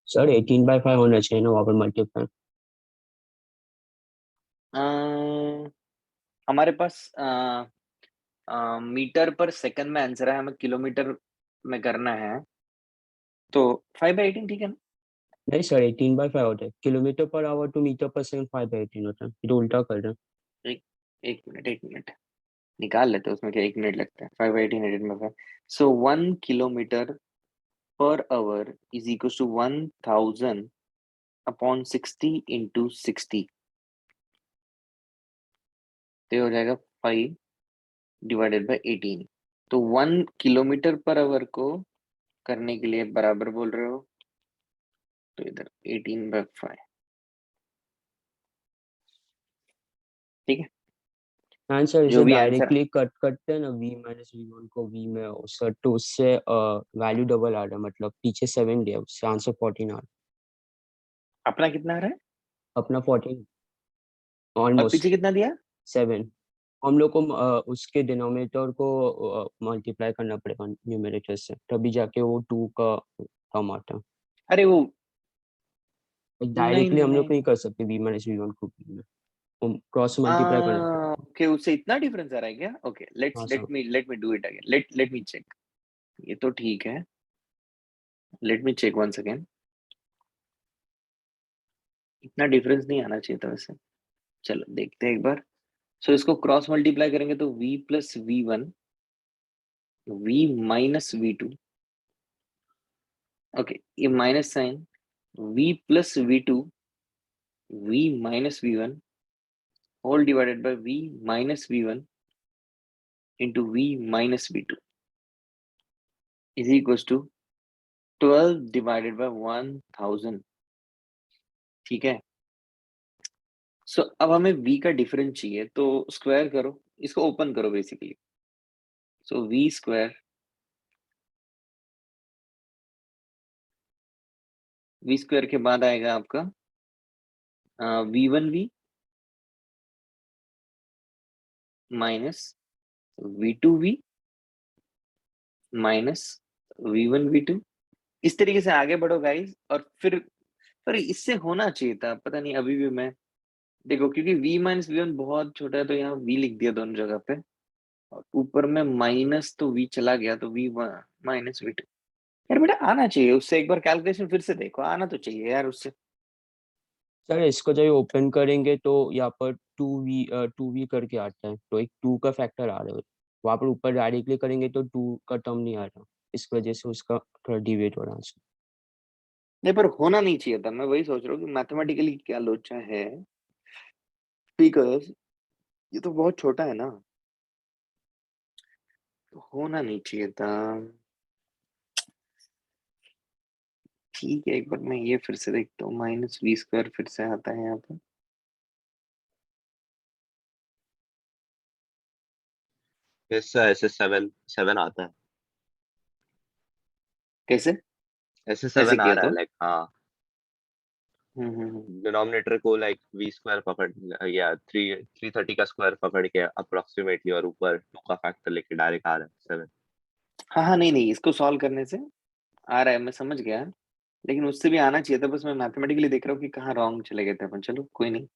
सर 18/5 होना चाहिए ना वहाँ पर मल्टीप्लाई। हमारे पास मीटर पर सेकंड में आंसर है, हमें किलोमीटर में करना है, तो 5/18 ठीक है ना? नहीं सर 18/5 होता है, kilometre per hour to metre per second 5/18 होता है, ये तो उल्टा कर रहे हैं। एक एक मिनट निकाल लेते हैं, उसमें क्या 1 मिनट लगता है? 5/18 18/5, so 1 kilometre per hour is equal to 1000/60 into 60, तो ये हो जाएगा 5/18। तो 1 किलोमीटर पर आवर को करने के लिए बराबर बोल रहे हो, तो इधर 18/5, ठीक है? आंसर जो इसे भी आंसर, डायरेक्टली कट करते हैं ना, v-v1 को v में सर, तो उससे वैल्यू डबल आ रहा है, मतलब पीछे 7 दिया उससे आंसर 14 आ रहा अपना कितना आ रहा है है, अपना 14 और ऑलमोस्ट पीछे कितना दिया? 7। हम लोग को उसके डिनोमिनेटर को मल्टीप्लाई करना पड़ेगा न्यूमरेटर से, तभी जाके वो 2 का कम आता है। अरे वो, नहीं डायरेक्टली हम लोग नहीं, नहीं कर सकते v-v1 को v में, क्रॉस मल्टीप्लाई करना पड़ेगा। ओके, उससे इतना डिफरेंस आ रहा है क्या? ओके, लेट्स हाँ let sir. Me let me do it again, let me check. ये तो ठीक है, let me check once again. इतना डिफरेंस नहीं आना चाहिए था वैसे, चलो देखते हैं एक बार। सो इसको क्रॉस मल्टीप्लाई करेंगे तो v plus v1, v minus v2, okay, ये minus sign, v plus v2, v minus v1 whole divided by v minus v1 into v minus v2 is equal to 12 divided by 1000, ठीक है? सो अब हमें v का difference चाहिए, तो square करो, इसको ओपन करो बेसिकली। सो v स्क्वायर, v स्क्वायर के बाद आएगा आपका v1v minus v2v minus v1v2। इस तरीके से आगे बढ़ो गाइस, और फिर पर इससे होना चाहिए था, पता नहीं अभी भी मैं देखो, क्योंकि v माइनस v1 बहुत छोटा है तो यहाँ v लिख दिया दोनों जगह पे, और ऊपर में माइनस तो v चला गया, तो v माइनस v2। यार बेटा आना चाहिए उससे, एक बार कैलकुलेशन फिर से देखो, आना तो चाहिए यार उससे। सर इसको जब ओपन करेंगे तो यहाँ पर 2v करके आता है, तो एक 2 का फैक्टर आ रहा है, वहाँ पर ऊपर डायरेक्टली करेंगे तो 2 का टर्म नहीं आ रहा, इस वजह से उसका थोड़ा डिवेट हो रहा है आंसर। नहीं, पर होना नहीं चाहिए था, मैं वही सोच रहा हूँ कि मैथमेटिकली क्या लोचा है, बिकॉज ये तो बहुत छोटा है ना, तो होना नहीं चाहिए था। ठीक है, एक बार मैं ये फिर से देखता हूँ, माइनस v स्क्वायर फिर से आता है यहाँ पे, इससे ऐसे 7 आता है, कैसे? ऐसे ऐसे 7 आ किया रहा है तो लाइक, हाँ। हम्म। डिनोमिनेटर को लाइक v स्क्वायर पकड़ या 330 का स्क्वायर पकड़ के अप्रोक्सीमेटली, और ऊपर 2 का फैक्टर लेके डायरेक्ट आ रहा है 7। हाँ हाँ, नहीं नहीं, इसको सॉल्व करने से आ रहा है, मैं समझ गया, लेकिन उससे भी आना चाहिए था, बस मैं मैथमेटिकली देख रहा हूँ कि कहाँ रॉन्ग चले गए थे अपन, चलो कोई नहीं।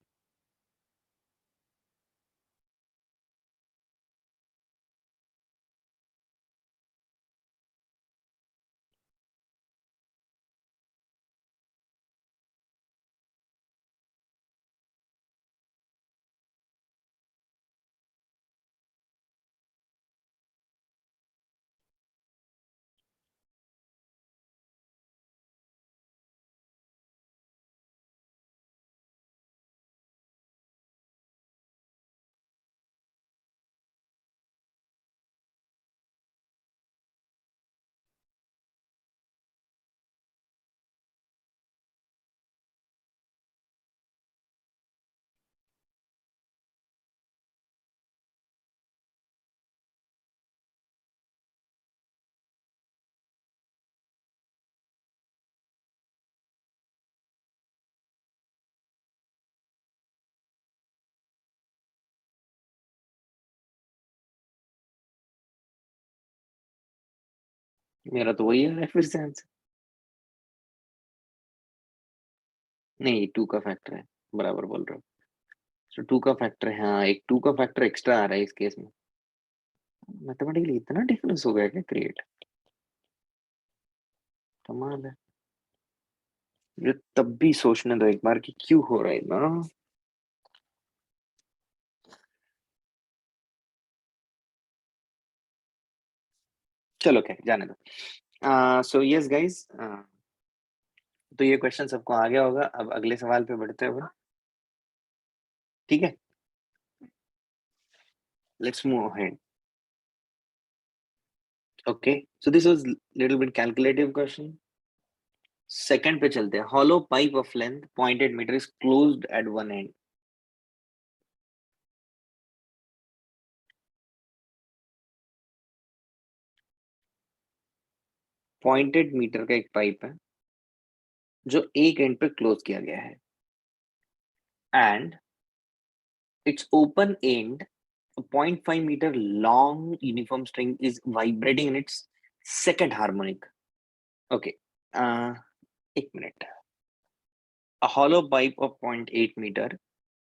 मेरा तो वही आ रहा है फिर से आंसर। नहीं, 2 का फैक्टर है, बराबर बोल रहे हो। तो 2 का फैक्टर है, हाँ, एक 2 का फैक्टर एक्स्ट्रा आ रहा है इस केस में। मैथमेटिकली इतना डिफरेंस हो गया क्या क्रिएट? कमाल है। मुझे तब भी सोचने दो एक बार कि क्यों हो रहा है ना। चलो क्या जाने दो। सो यस गाइस, तो ये क्वेश्चन सबको आ गया होगा। अब अगले सवाल पे बढ़ते हुए, ठीक है, let's move ahead. Okay, so this was little bit calculative question. Second पे चलते हैं। Hollow pipe of length 0.8 metre is closed at one end. Point 8 metre का एक पाइप है जो एक एंड पे क्लोज किया गया है, and it's open and 0.5 meter long uniform string is vibrating in its second harmonic. Okay, एक minute. A hollow pipe of 0.8 meter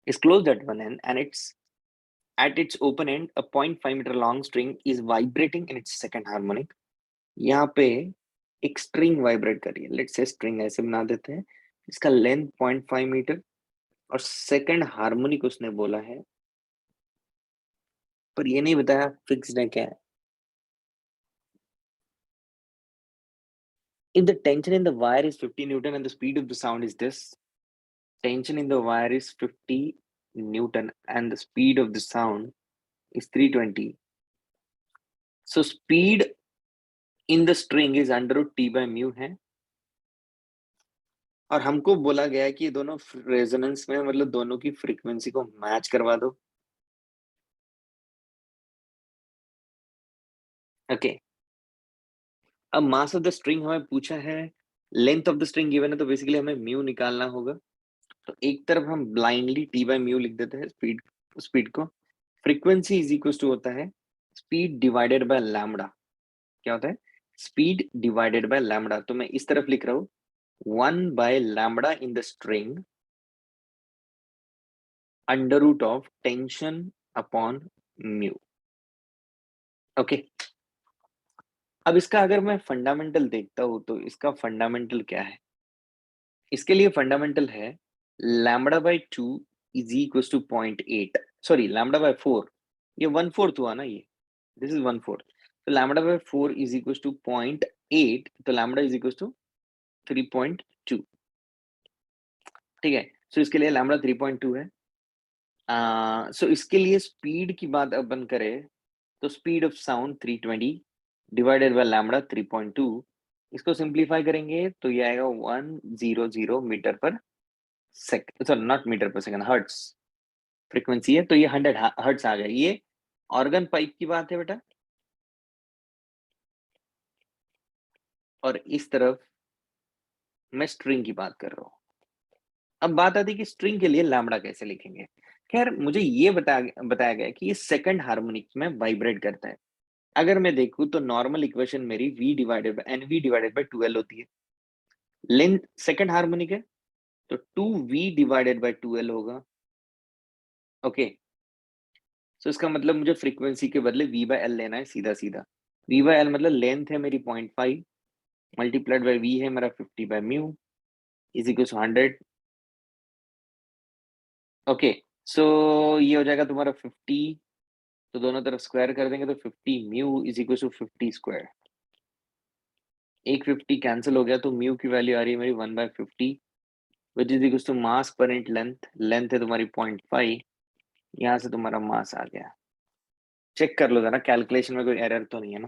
is closed at one end, and at its open end a 0.5 meter long string is vibrating in its second harmonic. यहाँ पे एक string vibrate कर रही है। Let's say string ऐसे बना देते हैं, इसका लेंथ 0.5 मीटर और सेकंड हार्मोनिक उसने बोला है, पर ये नहीं बताया फिक्स्ड है क्या है। If the tension in the wire is 50 Newton and the speed of the sound is this, tension in the wire is 50 Newton and the speed of the sound is 320. So speed in the string is under root T by mu है, और हमको बोला गया है कि ये दोनों resonance में, मतलब दोनों की फ्रीक्वेंसी को मैच करवा दो। ओके, अब मास ऑफ द स्ट्रिंग हमें पूछा है, length of the string given है, तो बेसिकली हमें म्यू निकालना होगा। तो एक तरफ हम ब्लाइंडली टी बाय म्यू लिख देते हैं स्पीड को। फ्रीक्वेंसी इज इक्वल टू होता है स्पीड डिवाइडेड बाय लैम्बडा। क्या होता है? Speed divided by lambda. तो मैं इस तरफ लिख रहा हूं 1 by lambda in the string under root of tension upon mu. Okay, अब इसका अगर मैं फंडामेंटल देखता हूं तो इसका फंडामेंटल क्या है? इसके लिए फंडामेंटल है lambda by 2 is equal to 0.8, sorry lambda by 4, ये 1/4 हुआ ना, ये दिस इज 1/4। तो lambda by 4 is equal to 0.8, तो लैम्बडा इज इक्वल टू 3.2। ठीक है, सो इसके लिए लैम्बडा 3.2 है। सो इसके लिए स्पीड की बात अपन करें तो speed of sound 320 divided by lambda 3.2। इसको सिंप्लीफाई करेंगे तो ये आएगा 100 metre per second, sorry not metre per second, hertz frequency है, तो ये 100 हर्ट्स आ गया। ये ऑर्गन पाइप की बात है बेटा, और इस तरफ मैं स्ट्रिंग की बात कर रहा हूँ। अब बात आती है कि स्ट्रिंग के लिए लैम्बडा कैसे लिखेंगे। खैर मुझे ये बताया गया कि ये सेकंड हार्मोनिक में वाइब्रेट करता है। अगर मैं देखूं तो नॉर्मल इक्वेशन मेरी v divided bye nv divided by 2l होती है। लेंथ सेकंड हार्मोनिक है तो 2v डिवाइडेड बाय 2l होगा। ओके, सो इसका मतलब मुझे फ्रीक्वेंसी के बदले v बाय l लेना है, सीधा सीधा। v बाय l मतलब लेंथ है मेरी 0.5 मल्टीप्लाइड बाय v है मेरा 50 by mu is equal to 100। Okay, so ये हो जाएगा तुम्हारा 50, तो दोनों तरफ स्क्वायर कर देंगे तो 50 mu is equal to 50 square. एक 50 कैंसिल हो गया तो म्यू की वैल्यू आ रही है मेरी 1/50 which is equal to mass per unit length. Length है तुम्हारी 0.5, यहाँ से तुम्हारा मास आ गया। चेक कर लो जरा कैलकुलेशन में कोई एरर तो नहीं है ना।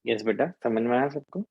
यस बेटा, समझ में आया सबको?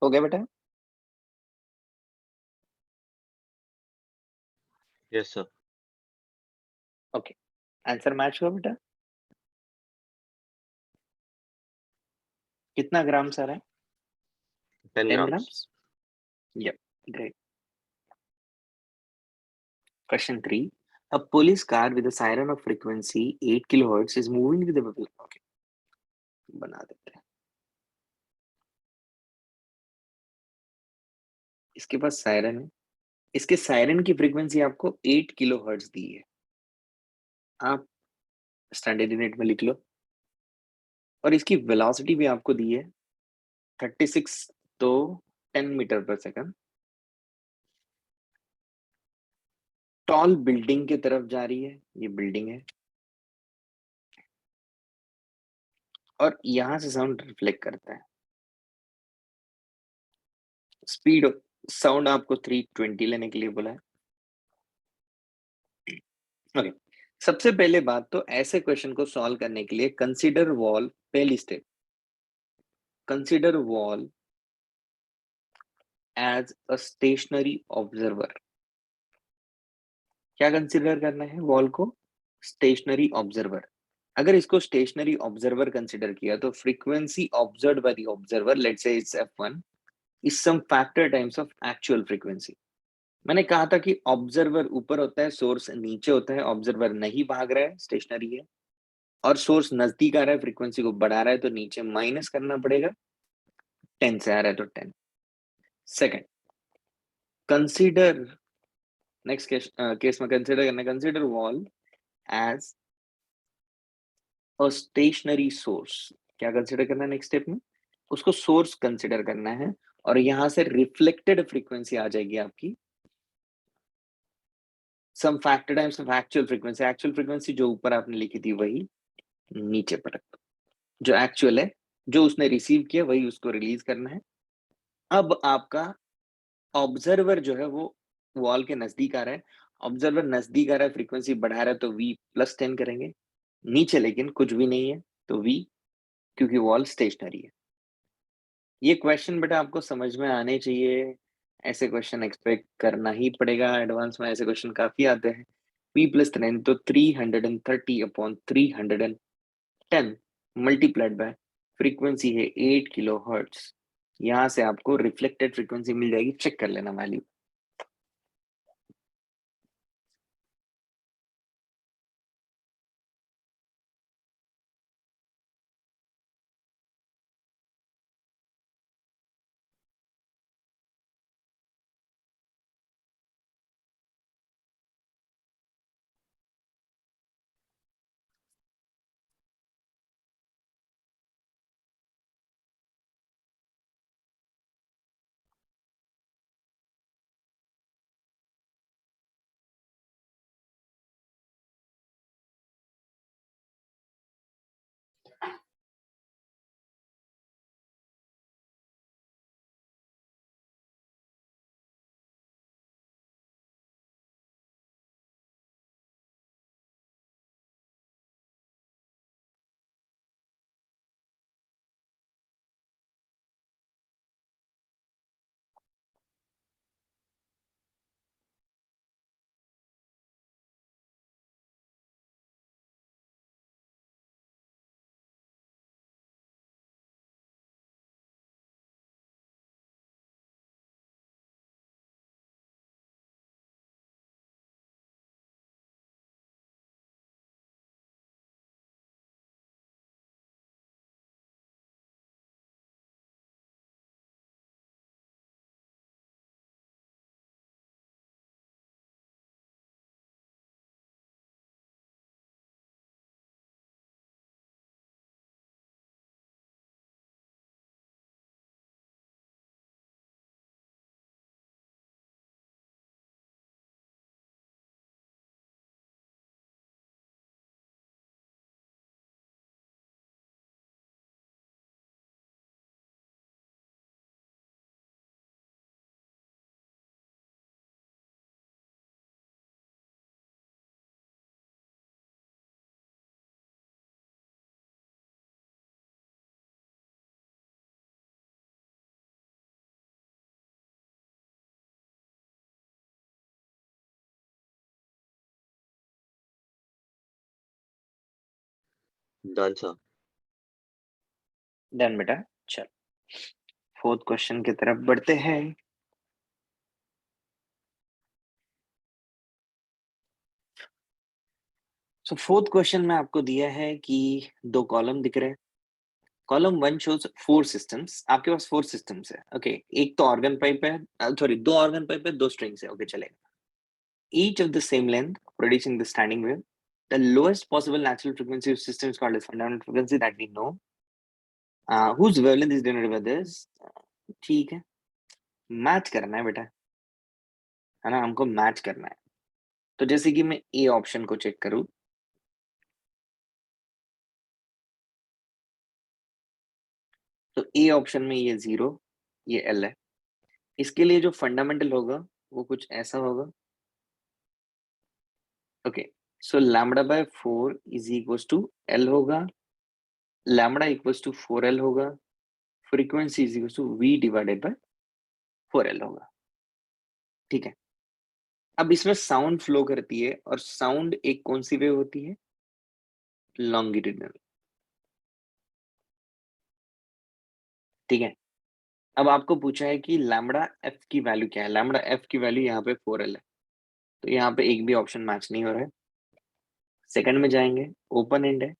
हो गया बेटा? Yes sir. Okay, answer match हुआ बेटा? कितना ग्राम सर है? 10 10 grams. grams? Yep, great. Question 3. A police car with a siren of frequency 8 kilohertz is moving with a okay. बना देते हैं। इसके पास सायरन है, इसके सायरन की फ्रीक्वेंसी आपको 8 किलोहर्ट्ज दी है। आप स्टैंडर्ड यूनिट में लिख लो, और इसकी वेलोसिटी भी आपको दी है 36 तो 10 metre per second. Tall building की तरफ जा रही है, ये बिल्डिंग है, और यहां से साउंड रिफ्लेक्ट करता है। स्पीड साउंड आपको 320 लेने के लिए बोला है। ओके, सबसे पहले बात तो ऐसे क्वेश्चन को सॉल्व करने के लिए कंसीडर वॉल, पहली step, consider wall as a stationary observer. क्या कंसीडर करना है वॉल को? Stationary observer. अगर इसको स्टेशनरी ऑब्जर्वर कंसीडर किया तो frequency observed by the observer, let's say it's f1, is some factor times of actual frequency. मैंने कहा था कि ऑब्जर्वर ऊपर होता है, सोर्स नीचे होता है, ऑब्जर्वर नहीं भाग रहा है, स्टेशनरी है। और सोर्स नजदीक आ रहा है, फ्रीक्वेंसी को बढ़ा रहा है, तो नीचे माइनस करना पड़ेगा, 10 से आ रहा है तो 10। सेकंड, कंसीडर, नेक्स्ट केस में कंसीडर करना, consider wall as a stationary source. क्या कंसीडर करना है नेक्स्ट स्टेप में? उसको सोर्स कंसीडर करना है, और यहां से रिफ्लेक्टेड फ्रीक्वेंसी आ जाएगी आपकी some factor times of actual frequency. Actual frequency जो ऊपर आपने लिखी थी वही नीचे पर रख दो, जो एक्चुअल है, जो उसने रिसीव किया वही उसको रिलीज करना है। अब आपका ऑब्जर्वर जो है वो वॉल के नजदीक आ रहा है, ऑब्जर्वर नजदीक आ रहा है, फ्रीक्वेंसी बढ़ा रहा है, तो v +10 करेंगे। नीचे लेकिन कुछ भी नहीं है तो v, क्योंकि वॉल स्टेशनरी है। ये क्वेश्चन बेटा आपको समझ में आने चाहिए, ऐसे क्वेश्चन एक्सपेक्ट करना ही पड़ेगा, एडवांस में ऐसे क्वेश्चन काफी आते हैं। v +10 तो 330 अपॉन 310 मल्टीप्लाइड बाय फ्रीक्वेंसी है 8 किलो हर्ट्ज। यहाँ से आपको रिफ्लेक्टेड फ्रीक्वेंसी मिल जाएगी, चेक कर लेना वैल्यू। Done sir. डन बेटा, चल फोर्थ क्वेश्चन की तरफ बढ़ते हैं। सो फोर्थ क्वेश्चन में आपको दिया है कि दो कॉलम दिख रहे हैं। कॉलम 1 शोज 4 सिस्टम्स, आपके पास 4 सिस्टम्स है। ओके, एक तो ऑर्गन पाइप है, सॉरी 2 ऑर्गन पाइप है, 2 स्ट्रिंग्स है। ओके चलेगा। Each of the same length producing the standing wave, the lowest possible natural frequency of system is called as fundamental frequency that we know, whose wavelength is denoted by this। ठीक है, match करना है बेटा, है ना, हमको match करना है। तो जैसे कि मैं ए ऑप्शन को चेक करूं, तो ए ऑप्शन में ये 0, ये एल है। इसके लिए जो फंडामेंटल होगा वो कुछ ऐसा होगा। Okay, so lambda by 4 is equal to L होगा, लैम्बडा इक्वल टू 4l होगा, frequency is equal to v divided by 4l होगा। ठीक है, अब इसमें साउंड फ्लो करती है, और साउंड एक कौन सी वेव होती है? लॉन्गिट्यूडनल। ठीक है, अब आपको पूछा है कि लैम्बडा एफ की वैल्यू क्या है। लैम्बडा एफ की वैल्यू यहाँ पे 4l है, तो यहाँ पे एक भी ऑप्शन मैच नहीं हो रहा है। सेकंड में जाएंगे, ओपन एंड है,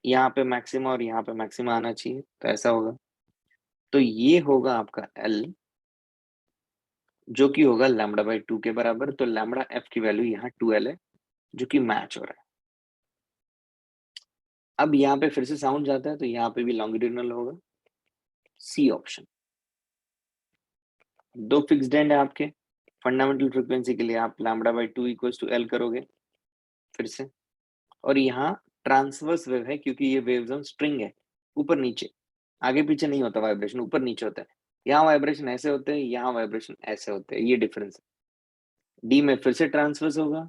यहाँ पे मैक्सिमा और यहाँ पे मैक्सिमा आना चाहिए, तो ऐसा होगा। तो ये होगा आपका L, जो कि होगा λ/2 के बराबर। तो लैम्बडा f की वैल्यू यहाँ 2L है, जो कि मैच हो रहा है। अब यहाँ पे फिर से साउंड जाता है, तो यहाँ पे भी लॉन्गिट्यूडिनल होगा, सी ऑप्शन। दो फिक्स्ड एंड है आपके। फंडामेंटल फ्रीक्वेंसी के लिए आप λ/2 = L करोगे फिर से, और यहाँ ट्रांसवर्स वेव है, क्योंकि ये वेव्स ऑन स्ट्रिंग है, ऊपर नीचे, आगे पीछे नहीं होता वाइब्रेशन, ऊपर नीचे होता है। यहाँ वाइब्रेशन ऐसे होते हैं, यहाँ वाइब्रेशन ऐसे होते हैं, ये डिफरेंस है। डी में फिर से ट्रांसवर्स होगा।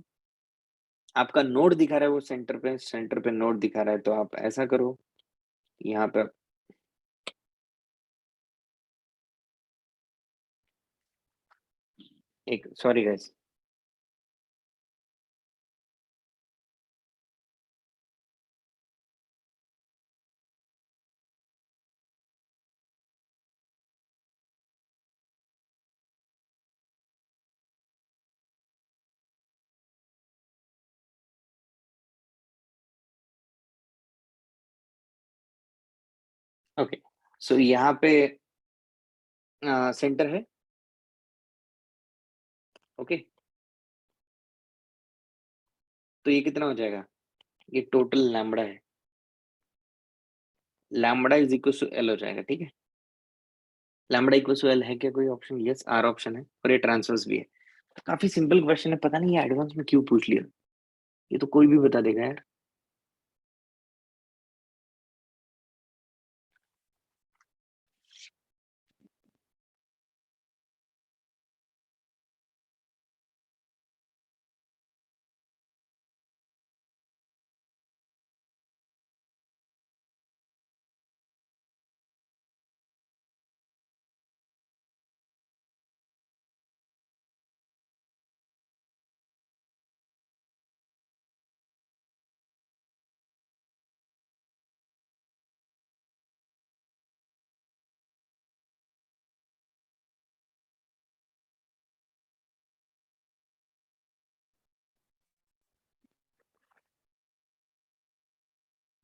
आपका नोड दिखा रहा है वो सेंटर पे नोड दिखा रहा है, तो आप ऐसा करो, यहाँ पे एक, सॉरी गाइस, ओके। सो यहाँ पे सेंटर है, ओके। तो ये कितना हो जाएगा, ये टोटल लैम्बडा है, lambda is equal to L हो जाएगा, ठीक है। लैम्बडा इक्वल टू L है क्या कोई ऑप्शन? यस, आर ऑप्शन है, और ये ट्रांसवर्स भी है। तो काफी सिंपल क्वेश्चन है, पता नहीं ये एडवांस में क्यों पूछ लिया, ये तो कोई भी बता देगा यार।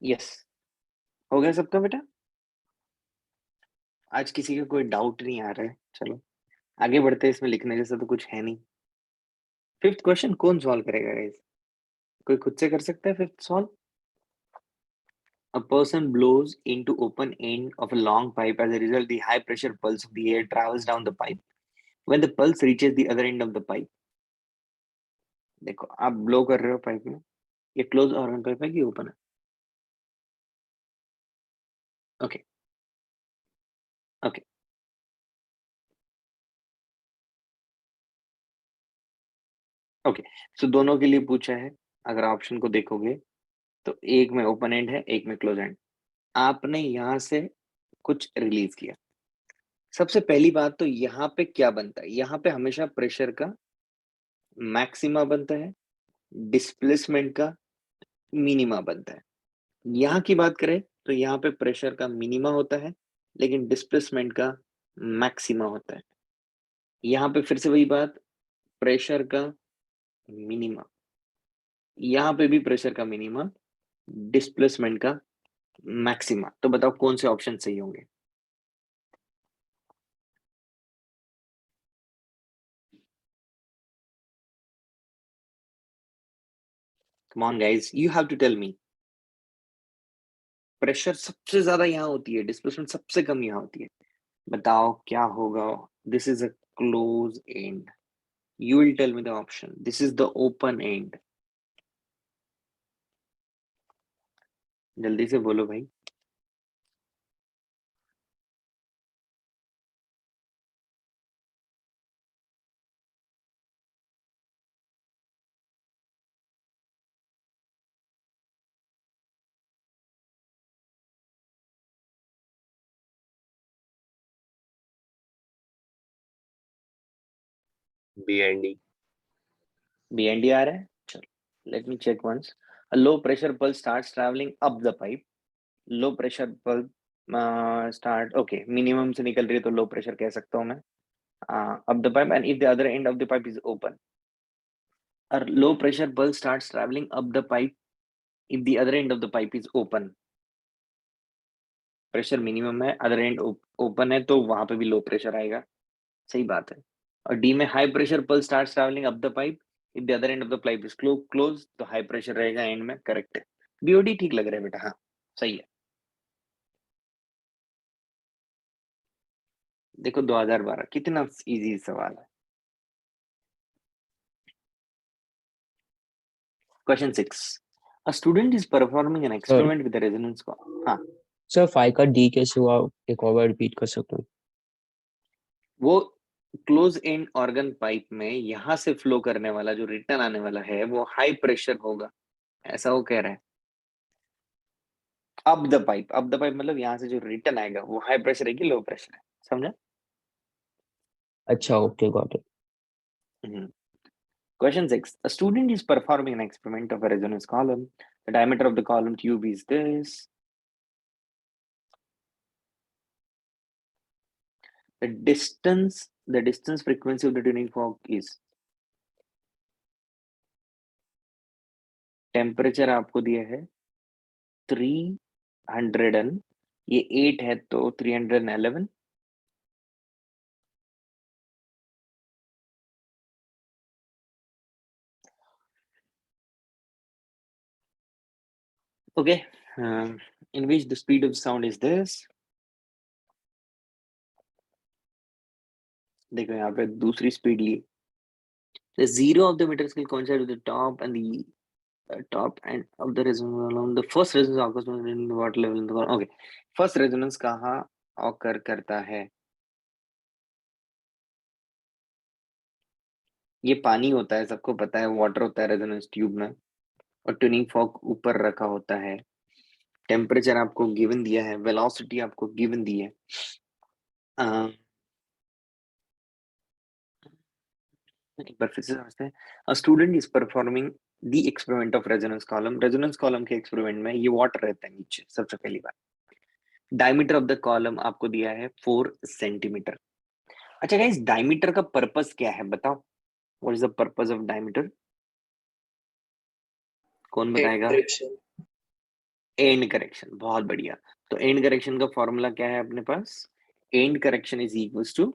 यस, हो गया सबका बेटा? आज किसी का कोई डाउट नहीं आ रहा है, चलो आगे बढ़ते हैं, इसमें लिखने जैसा तो कुछ है नहीं। फिफ्थ क्वेश्चन कौन सॉल्व करेगा गाइस? कोई खुद से कर सकता है fifth solve? A person blows into open end of a long pipe. As a result, the high pressure pulse of the air travels down the pipe. When the pulse reaches the other end of the pipe, देखो आप blow कर रहे हो pipe में, ये close organ pipe है कि open है? Okay okay okay. सो दोनों के लिए पूछा है, अगर ऑप्शन को देखोगे तो एक में ओपन एंड है, एक में क्लोज एंड। आपने यहाँ से कुछ रिलीज किया। सबसे पहली बात तो यहाँ पे क्या बनता है, यहाँ पे हमेशा प्रेशर का मैक्सिमा बनता है, डिस्प्लेसमेंट का मिनिमा बनता है। यहाँ की बात करें तो यहाँ पे प्रेशर का मिनिमा होता है, लेकिन डिस्प्लेसमेंट का मैक्सिमा होता है। यहाँ पे फिर से वही बात, प्रेशर का मिनिमा, यहाँ पे भी प्रेशर का मिनिमा, डिस्प्लेसमेंट का मैक्सिमा। तो बताओ कौन से ऑप्शन सही होंगे? Come on guys, you have to tell me. Pressure सबसे ज्यादा यहाँ होती है, डिस्प्लेसमेंट सबसे कम यहाँ होती है। बताओ क्या होगा? This is a close and, you will tell me the option. This is the open end. जल्दी से बोलो भाई। B and D. B and D आ रहा है, चलो let me check once. A low pressure pulse starts traveling up the pipe. Low pressure pulse start, okay, minimum से निकल रही है तो low pressure कह सकता हूँ मैं, up the pipe, and if the other end of the pipe is open. A low pressure pulse starts traveling up the pipe if the other end of the pipe is open. Pressure minimum है, other and open है, तो वहां पे भी low pressure आएगा। सही बात है। और डी में high pressure pulse starts travelling up the pipe, if the other end of the pipe is close, तो हाई प्रेशर रहेगा एंड में। करेक्ट है, बीओडी ठीक लग रहा है बेटा। हाँ सही है। देखो 2012 कितना इजी सवाल है। Question 6, a student is performing an experiment with a resonance हाँ सर 5 का डी कैसे हुआ, एक और बार रिपीट कर सकते हो? वो क्लोज एंड ऑर्गन पाइप में यहां से फ्लो करने वाला जो रिटर्न आने वाला है वो हाई प्रेशर होगा, ऐसा वो कह रहा है। अब द पाइप, अब द पाइप मतलब यहाँ से जो रिटर्न आएगा वो हाई प्रेशर है कि लो प्रेशर है, समझा? अच्छा, okay, got it. Question 6, a student is performing an experiment of a resonance column. The diameter of the column tube is this. The distance frequency of the tuning fork is. Temperature आपको दिया है 300 and ये 8 है तो 311। Okay, in which the speed of sound is this. देखो यहाँ पे दूसरी स्पीड ली। The zero of the meter scale coincide with the top and the top end of the resonance along the first resonance occurs in the water level in the column. Okay, first resonance कहाँ occur करता है? ये पानी होता है, सबको पता है, वाटर होता है रेजोनेंस ट्यूब में, और ट्यूनिंग फॉर्क ऊपर रखा होता है। टेम्परेचर आपको गिवन दिया है, वेलोसिटी आपको गिवन दी है। एक बार फिर से समझते हैं। A student is performing the experiment of resonance column. Resonance column के एक्सपेरिमेंट में ये वाटर रहता है नीचे, सबसे पहली बात। डायमीटर ऑफ द कॉलम आपको दिया है 4 सेंटीमीटर। अच्छा गाइस, डायमीटर का पर्पस क्या है बताओ? What is the purpose of diameter? कौन बताएगा? Direction. एंड करेक्शन, बहुत बढ़िया। तो एंड करेक्शन का फॉर्मूला क्या है अपने पास? End correction is equals to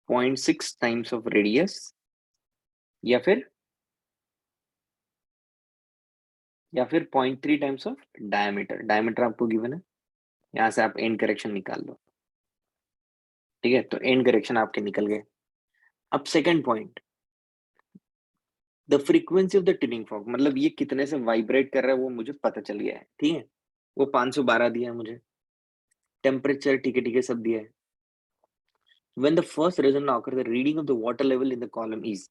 0.6 times of radius या फिर 0.3 टाइम्स ऑफ डायमीटर। डायमीटर आपको गिवन है, यहां से आप एंड करेक्शन निकाल लो। ठीक है, तो एंड करेक्शन आपके निकल गए। अब second point, the frequency of the tuning fork, मतलब ये कितने से वाइब्रेट कर रहा है वो मुझे पता चल गया है। ठीक है, वो 512 दिया है मुझे। टेम्परेचर ठीक है, सब दिया है। When the first resonance occurs, the reading of the water level in the column is,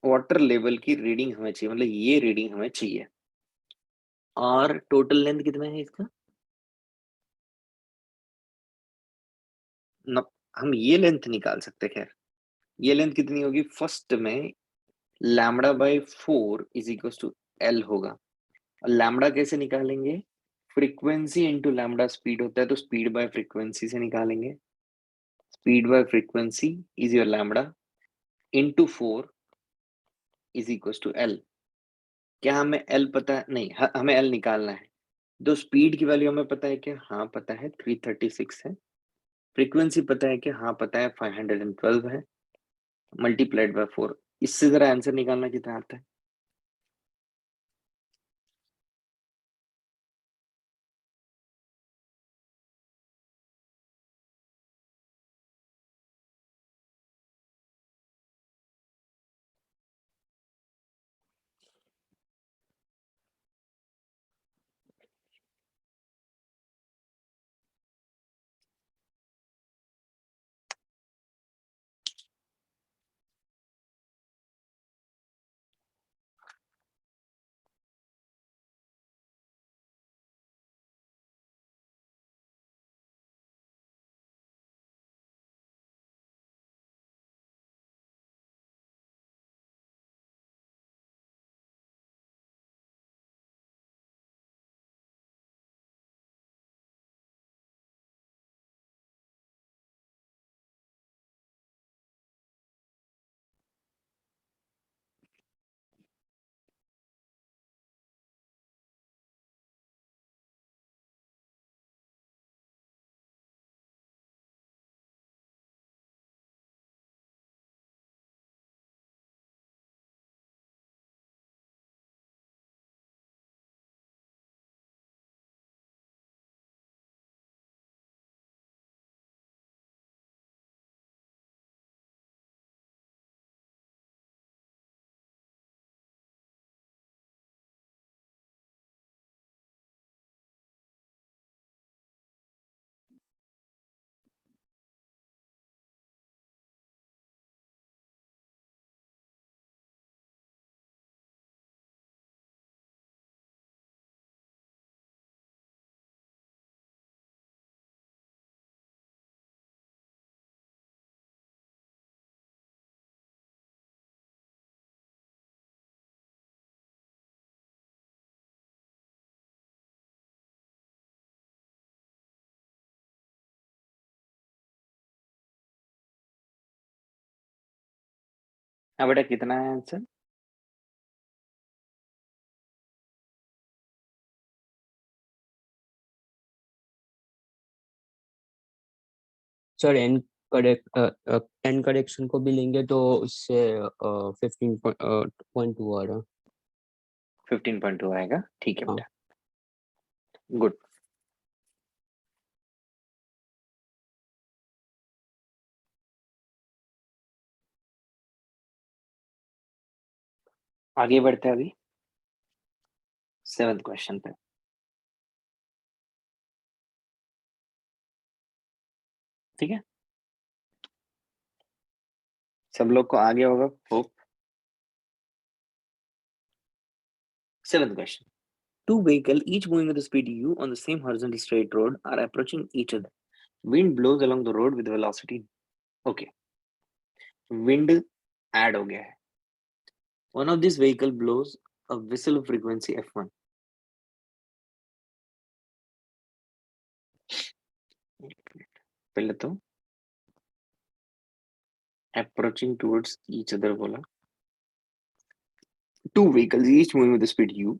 water level की रीडिंग हमें चाहिए, मतलब ये रीडिंग हमें चाहिए। और टोटल लेंथ कितना है इसका? न, हम ये लेंथ निकाल सकते हैं। खैर, ये लेंथ कितनी होगी? फर्स्ट में lambda by 4 is equal to L होगा। और लैम्बडा कैसे निकालेंगे? फ्रीक्वेंसी इंटू लैम्बडा स्पीड होता है, तो स्पीड बाय फ्रीक्वेंसी से निकालेंगे। Speed by frequency is your lambda into 4 is equal to L. क्या हमें एल पता है? नहीं, हमें एल निकालना है। तो स्पीड की वैल्यू हमें पता है क्या? हाँ पता है, 336 है। फ्रीक्वेंसी पता है क्या? हाँ पता है, 512 है। Multiplied by 4। इससे जरा आंसर निकालना कितना आता है? अब बेटा कितना है आंसर? सर एन करेक्शन को भी लेंगे तो उससे 15.2 आ रहा। 15.2 आएगा, ठीक है हाँ। बेटा, गुड। आगे बढ़ते हैं अभी 7th क्वेश्चन पे। ठीक है, सब लोग को आ गया होगा hope. 7th question. Two vehicles, each moving with the speed u on the same horizontal straight road, are approaching each other. Wind blows along the road with velocity. Okay, wind add हो गया है. One of these vehicle blows a whistle of frequency f1. पहले तो approaching towards each other बोला. Two vehicles, each moving with the speed u.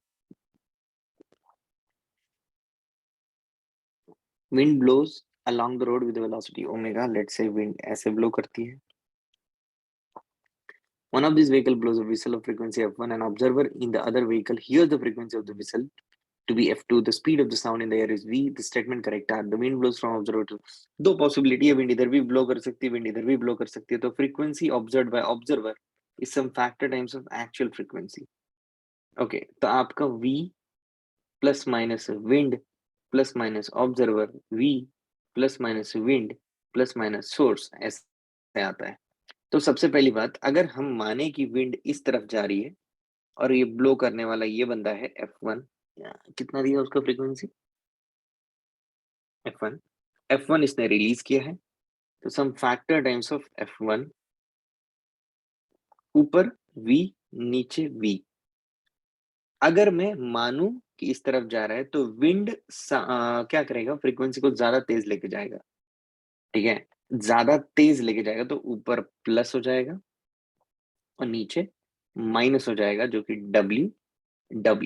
Wind blows along the road with the velocity omega. Let's say wind ऐसे blow करती है. One of these vehicle blows a whistle of frequency f1. An observer in the other vehicle hears the frequency of the whistle to be f2. The speed of the sound in the air is v. The statement correct are the wind blows from observer to. दो possibility है, wind इधर भी blow कर सकती है, wind इधर भी blow कर सकती है. तो frequency observed by observer is some factor times of actual frequency. Okay, तो आपका v plus minus wind plus minus observer v plus minus wind plus minus source ऐसे आता है. तो सबसे पहली बात, अगर हम माने कि विंड इस तरफ जा रही है और ये ब्लो करने वाला ये बंदा है F1, कितना दिया उसका फ्रीक्वेंसी F1, F1 इसने रिलीज किया है, तो सम फैक्टर टाइम्स ऑफ F1, ऊपर V नीचे V. अगर मैं मानूं कि इस तरफ जा रहा है तो विंड क्या करेगा, फ्रीक्वेंसी को ज्यादा तेज लेके जाएगा. ठीक है, ज्यादा तेज लेके जाएगा तो ऊपर प्लस हो जाएगा और नीचे माइनस हो जाएगा, जो कि W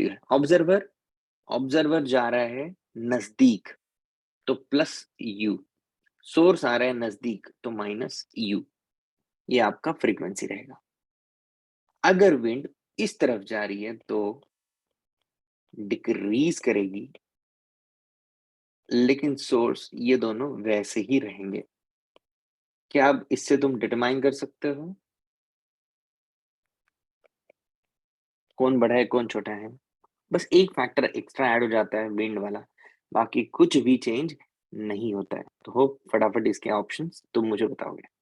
है. ऑब्जर्वर जा रहा है नजदीक तो प्लस U, सोर्स आ रहा है नजदीक तो माइनस U. ये आपका फ्रीक्वेंसी रहेगा. अगर विंड इस तरफ जा रही है तो डिक्रीज करेगी, लेकिन सोर्स ये दोनों वैसे ही रहेंगे. क्या अब इससे तुम डिटरमाइन कर सकते हो कौन बड़ा है कौन छोटा है? बस एक फैक्टर एक्स्ट्रा ऐड हो जाता है विंड वाला, बाकी कुछ भी चेंज नहीं होता है. तो होप फटाफट इसके ऑप्शंस तुम मुझे बताओगे.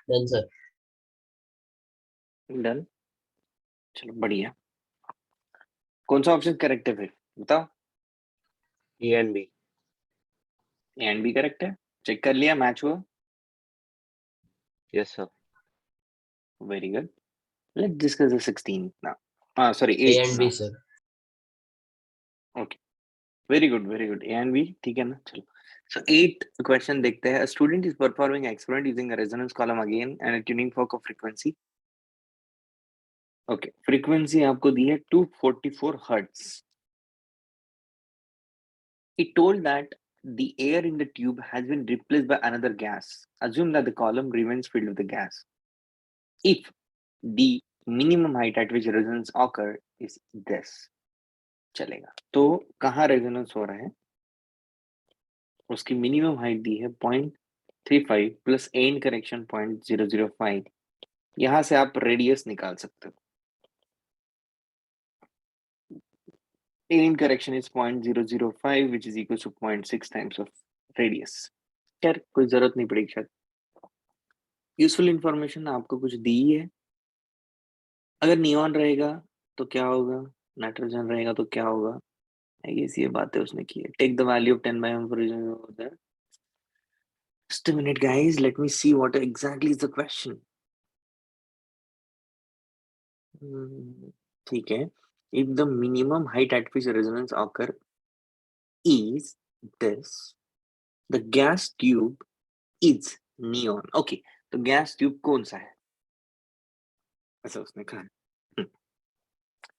Done sir. डन. चलो बढ़िया। कौन सा ऑप्शन करेक्ट है फिर बताओ? A and B. A and B correct है, चेक कर लिया, मैच हुआ। Yes sir. Very good. Let's discuss the 16 now, sorry A 8 and B, now. sir. Okay, very good very good. A and B ठीक है ना। चलो so 8 question देखते हैं। Student is performing experiment using a resonance column again and a tuning fork of frequency. Okay, frequency आपको दी है 244 hertz. It told that the air in the tube has been replaced by another gas. Assume that the column remains filled with the gas. If the minimum height at which resonance occur is this. चलेगा तो कहाँ resonance हो रहा है, उसकी minimum height दी है 0.35 plus and correction 0.005। यहां से आप रेडियस निकाल सकते हो। And correction is 0.005 which is equal to 0.6 times of radius। खैर कोई जरूरत नहीं पड़ेगी शायद, यूजफुल इंफॉर्मेशन आपको कुछ दी है। अगर नियॉन रहेगा तो क्या होगा, नाइट्रोजन रहेगा तो क्या होगा, ये बातें उसने की है। Take the value of 10 by m for there। Just a minute guys, let me see what exactly is the question। ठीक है, if the minimum height at which resonance occur is this, the gas tube is neon। okay, तो gas tube कौन सा है, ऐसा उसने कहा।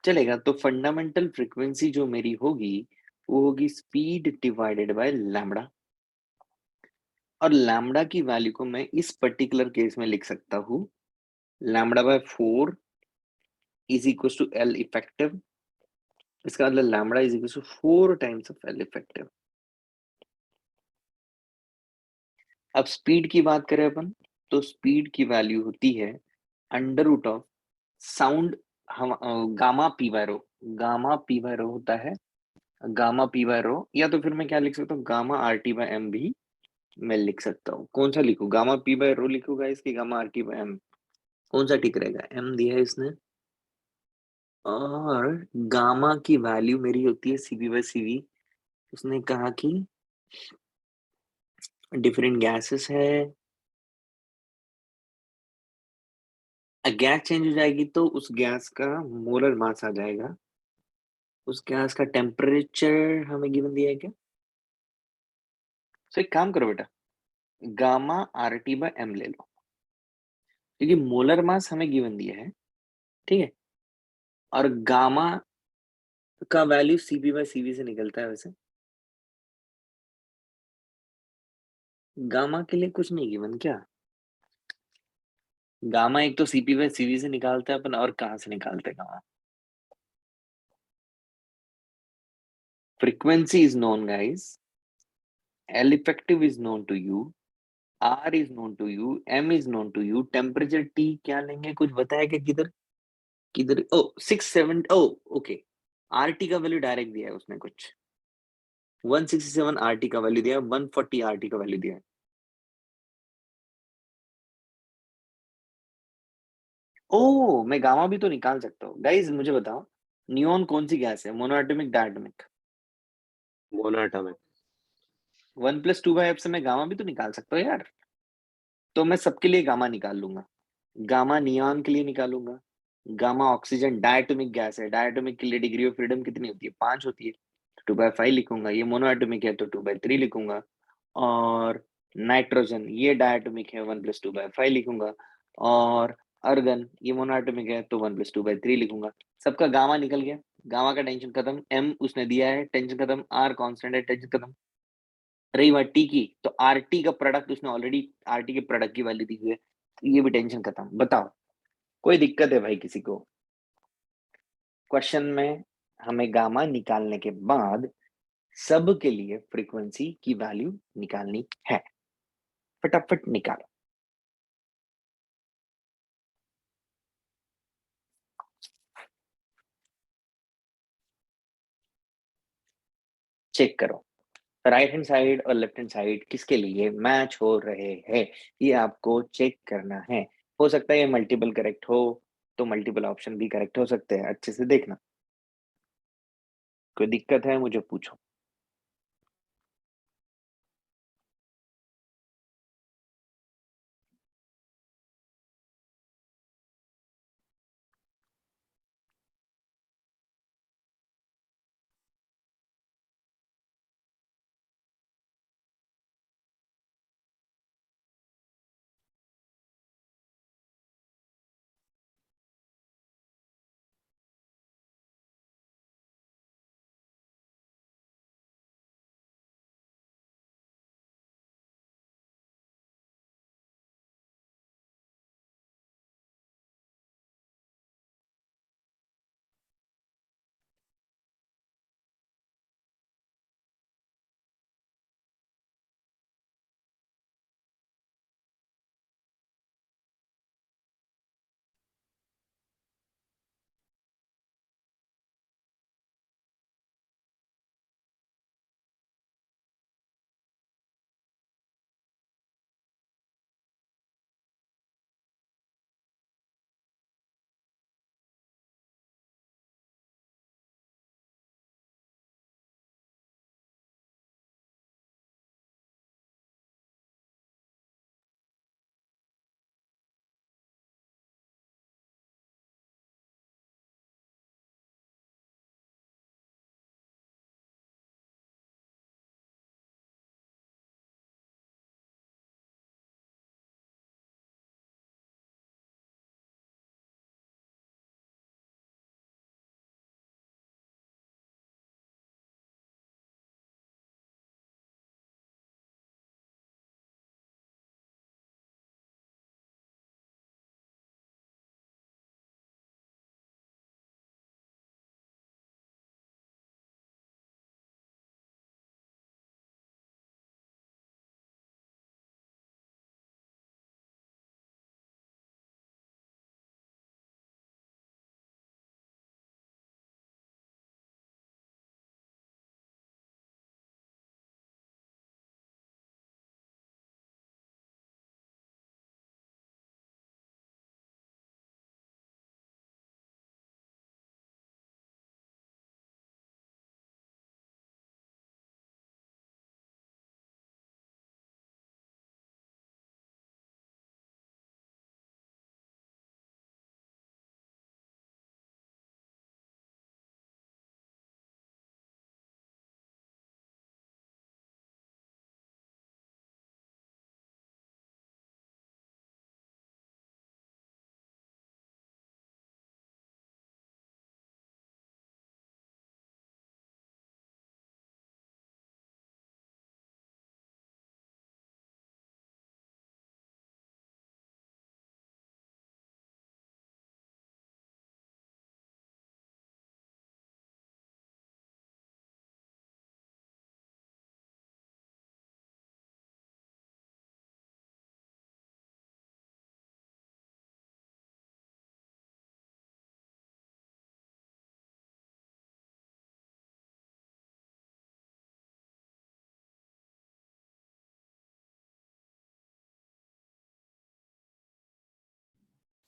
चलेगा तो फंडामेंटल फ्रीक्वेंसी जो मेरी होगी वो होगी स्पीड डिवाइडेड बाय लैम्बडा। और लैम्बडा की वैल्यू को मैं इस पर्टिकुलर केस में लिख सकता हूँ, lambda by 4 is equal to L effective. इसका मतलब lambda is equal to 4 times of L effective. अब स्पीड की बात करें अपन, तो स्पीड की वैल्यू होती है अंडर रूट ऑफ साउंड हम गामा पी बाय रो। गामा पी बाय रो होता है गामा पी बाय रो, या तो फिर मैं क्या लिख सकता हूँ, gamma R T by M भी मैं लिख सकता हूँ। कौन सा लिखूं, गामा पी बाय रो लिखूंगा इसकी, gamma R T by M, कौन सा ठीक रहेगा? एम दिया है इसने, और गामा की वैल्यू मेरी होती है सीवी बाय सीवी। उसने कहा कि डिफरेंट गैसेस है, गैस चेंज हो जाएगी तो उस गैस का मोलर मास आ जाएगा, उस गैस का टेम्परेचर हमें गिवन दिया है क्या। तो एक काम करो बेटा, gamma R T by M ले लो, क्योंकि मोलर मास हमें गिवन दिया है, ठीक है, और गामा का वैल्यू सीपी बाय सीवी से निकलता है। वैसे गामा के लिए कुछ नहीं गिवन क्या, गामा एक तो सीपी बाय सीवी से निकालते हैं अपन, और कहां से निकालते हैं gamma. Frequency is known guys, L effective is known to you, R is known to you, M is known to you, temperature T क्या लेंगे, कुछ बताया क्या, किधर किधर, oh 670, oh okay, R T का वैल्यू डायरेक्ट दिया है उसने, कुछ 167 आर टी का वैल्यू दिया है, 140 आर टी का वैल्यू दिया है। ओ मैं गामा भी तो निकाल सकता हूँ। गाइस मुझे बताओ, नियॉन कौन सी गैस है, मोनोएटॉमिक डायटोमिक? मोनोएटॉमिक। 1+2/f से मैं गामा भी तो निकाल सकता हूँ यार। तो मैं सबके लिए गामा निकाल लूंगा, गामा नियॉन के लिए निकालूंगा। गामा ऑक्सीजन डायटोमिक गैस है, डायटोमिक के लिए डिग्री ऑफ फ्रीडम कितनी होती है, 5 होती है, 2/5 लिखूंगा। ये मोनोएटॉमिक है तो 2/3 लिखूंगा। और नाइट्रोजन ये डायटोमिक है, 1+2/5 लिखूंगा। और अर्गन ये मोनोएटॉमिक है तो 1+2/3 लिखूंगा। सबका गामा निकल गया, गामा का टेंशन खत्म, एम उसने दिया है, टेंशन खत्म, आर कांस्टेंट है, टेंशन खत्म। रही बात टी की, तो आर टी का प्रोडक्ट उसने ऑलरेडी आर टी के प्रोडक्ट की वैल्यू दी हुई है, तो ये भी टेंशन खत्म। बताओ कोई दिक्कत है भाई किसी को? क्वेश्चन में हमें गामा निकालने के बाद सब के लिए फ्रीक्वेंसी की वैल्यू निकालनी है, फटाफट निकालो। चेक करो राइट हैंड साइड और लेफ्ट हैंड साइड किसके लिए मैच हो रहे हैं, ये आपको चेक करना है। हो सकता है ये मल्टीपल करेक्ट हो, तो मल्टीपल ऑप्शन भी करेक्ट हो सकते हैं, अच्छे से देखना। कोई दिक्कत है मुझे पूछो।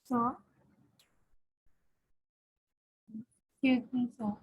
Sir, excuse me, sir.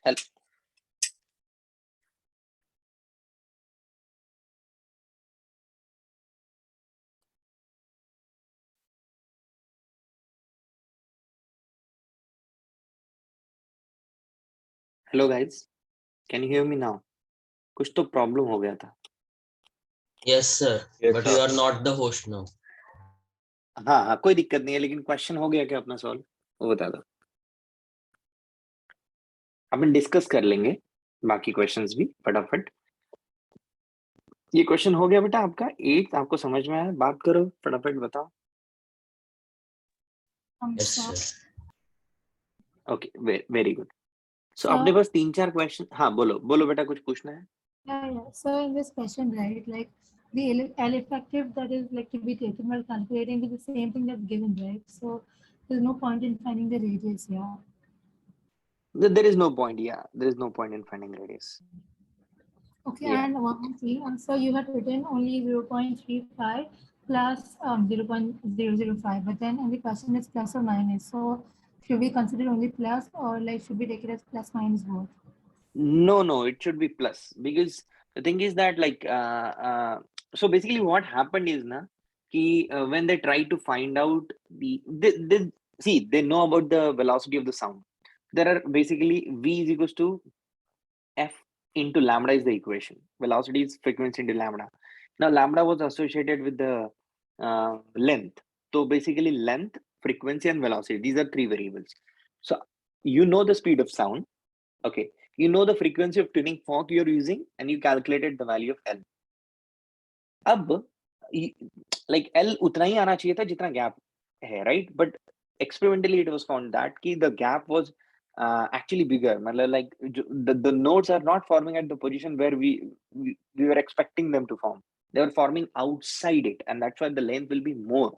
Hello- hello guys, can you hear me now? कुछ तो प्रॉब्लम हो गया था। Yes, sir. Yes, But sir. you are not the host now. हाँ हाँ, कोई दिक्कत नहीं है, लेकिन क्वेश्चन हो गया क्या अपना सॉल्व, वो बता दो। अपन डिस्कस कर लेंगे बाकी क्वेश्चंस भी फटाफट। ये क्वेश्चन हो गया बेटा आपका 8, आपको समझ में आया? बात करो, फटाफट बताओ। Yes, So, sir. Okay, very good. So So- अपने पास 3-4 क्वेश्चन। हाँ बोलो बोलो बेटा, कुछ पूछना है? yeah. So in this question, right, like the L effective that is like to be taken while calculating is the same thing that's given, right? So there's no point in finding the radius, yeah. There is no point. Yeah, there is no point in finding radius. Okay, Yeah. and one more thing, and so you had written only 0.35 plus 0.005, but then in the question it's plus or minus. So should we consider only plus, or like should we take it as plus minus both? No, it should be plus, because the thing is that like so basically what happened is na ki when they try to find out they see, they know about the velocity of the sound. There are basically v is equals to f into lambda is the equation. Velocity is frequency into lambda. Now lambda was associated with the length. So basically length, frequency and velocity, these are 3 variables. So you know the speed of sound. Okay, you know the frequency of tuning fork you're using, and you calculated the value of L. अब like L उतना ही आना चाहिए था जितना gap है, right? But experimentally it was found that कि the gap was actually bigger. मतलब like the nodes are not forming at the position where we were expecting them to form. They were forming outside it, and that's why the length will be more.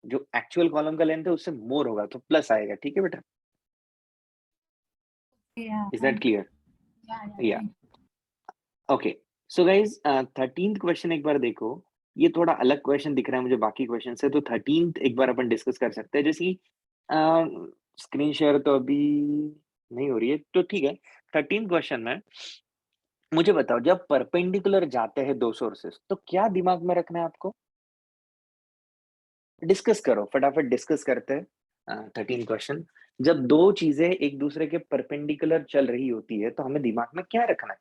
जो actual column का length है उससे more होगा, तो plus आएगा, ठीक है बेटा? Yeah. Is that clear? Yeah. Okay, so guys 13th question एक बार देखो। ये थोड़ा अलग क्वेश्चन दिख रहा है मुझे बाकी क्वेश्चन से, तो 13th एक बार अपन डिस्कस कर सकते हैं। जैसे स्क्रीन शेयर तो अभी नहीं हो रही है, तो ठीक है। 13th क्वेश्चन में मुझे बताओ, जब परपेंडिकुलर जाते हैं 2 सोर्सेस, तो क्या दिमाग में रखना है आपको? डिस्कस करो, फटाफट डिस्कस करते हैं। 13th क्वेश्चन, जब 2 चीजें एक दूसरे के परपेंडिकुलर चल रही होती है, तो हमें दिमाग में क्या रखना है?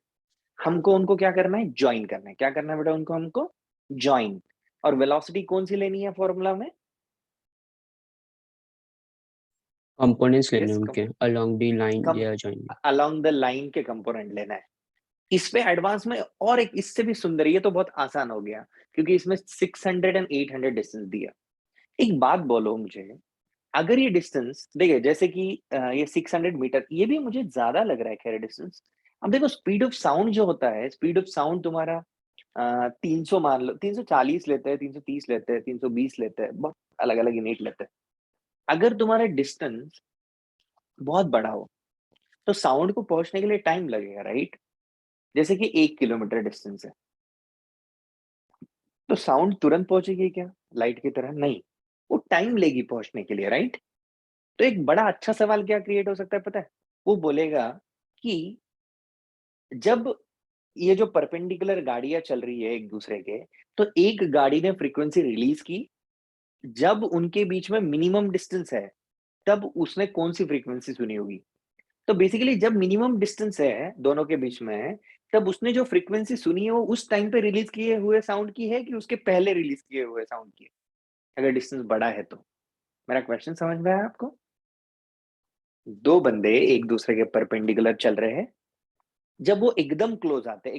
हमको उनको क्या करना है? ज्वाइन करना है। क्या करना है बेटा उनको? हमको ज्वाइन। और वेलोसिटी कौन सी लेनी है फॉर्मूला में? कंपोनेंट्स लेने Yes, उनके along the line they are joining. Along the line के कंपोनेंट लेना है। इस पे एडवांस में और एक इससे भी सुंदर, ये तो बहुत आसान हो गया क्योंकि इसमें 600 एंड 800 डिस्टेंस दिया। एक बात बोलो मुझे, अगर ये डिस्टेंस देखिए, जैसे कि ये 600 मीटर, ये भी मुझे ज्यादा लग रहा है खैर डिस्टेंस। अब देखो स्पीड ऑफ साउंड जो होता है, स्पीड ऑफ साउंड तुम्हारा 300 मान लो, 340 लेते हैं, 330 लेते हैं, 320 लेते हैं, बहुत अलग अलग यूनिट लेते हैं। अगर तुम्हारा डिस्टेंस बहुत बड़ा हो तो साउंड को पहुंचने के लिए टाइम लगेगा, राइट? जैसे कि 1 किलोमीटर डिस्टेंस है, तो साउंड तुरंत पहुंचेगी क्या लाइट की तरह? नहीं, वो टाइम लेगी पहुंचने के लिए, राइट? तो एक बड़ा अच्छा सवाल क्या क्रिएट हो सकता है पता है? वो बोलेगा कि जब ये जो परपेंडिकुलर गाड़ियां चल रही है एक दूसरे के, तो एक गाड़ी ने फ्रीक्वेंसी रिलीज की, जब उनके बीच में मिनिमम डिस्टेंस है, तब उसने कौन सी फ्रीक्वेंसी सुनी होगी? तो बेसिकली जब मिनिमम डिस्टेंस है दोनों के बीच में, तब उसने जो फ्रीक्वेंसी सुनी है वो उस टाइम पे रिलीज किए हुए साउंड की है कि उसके पहले रिलीज किए हुए साउंड की है, अगर डिस्टेंस बड़ा है तो। मेरा क्वेश्चन समझ में आया आपको? 2 बंदे एक दूसरे के परपेंडिकुलर चल रहे हैं, जब वो एकदम क्लोज आते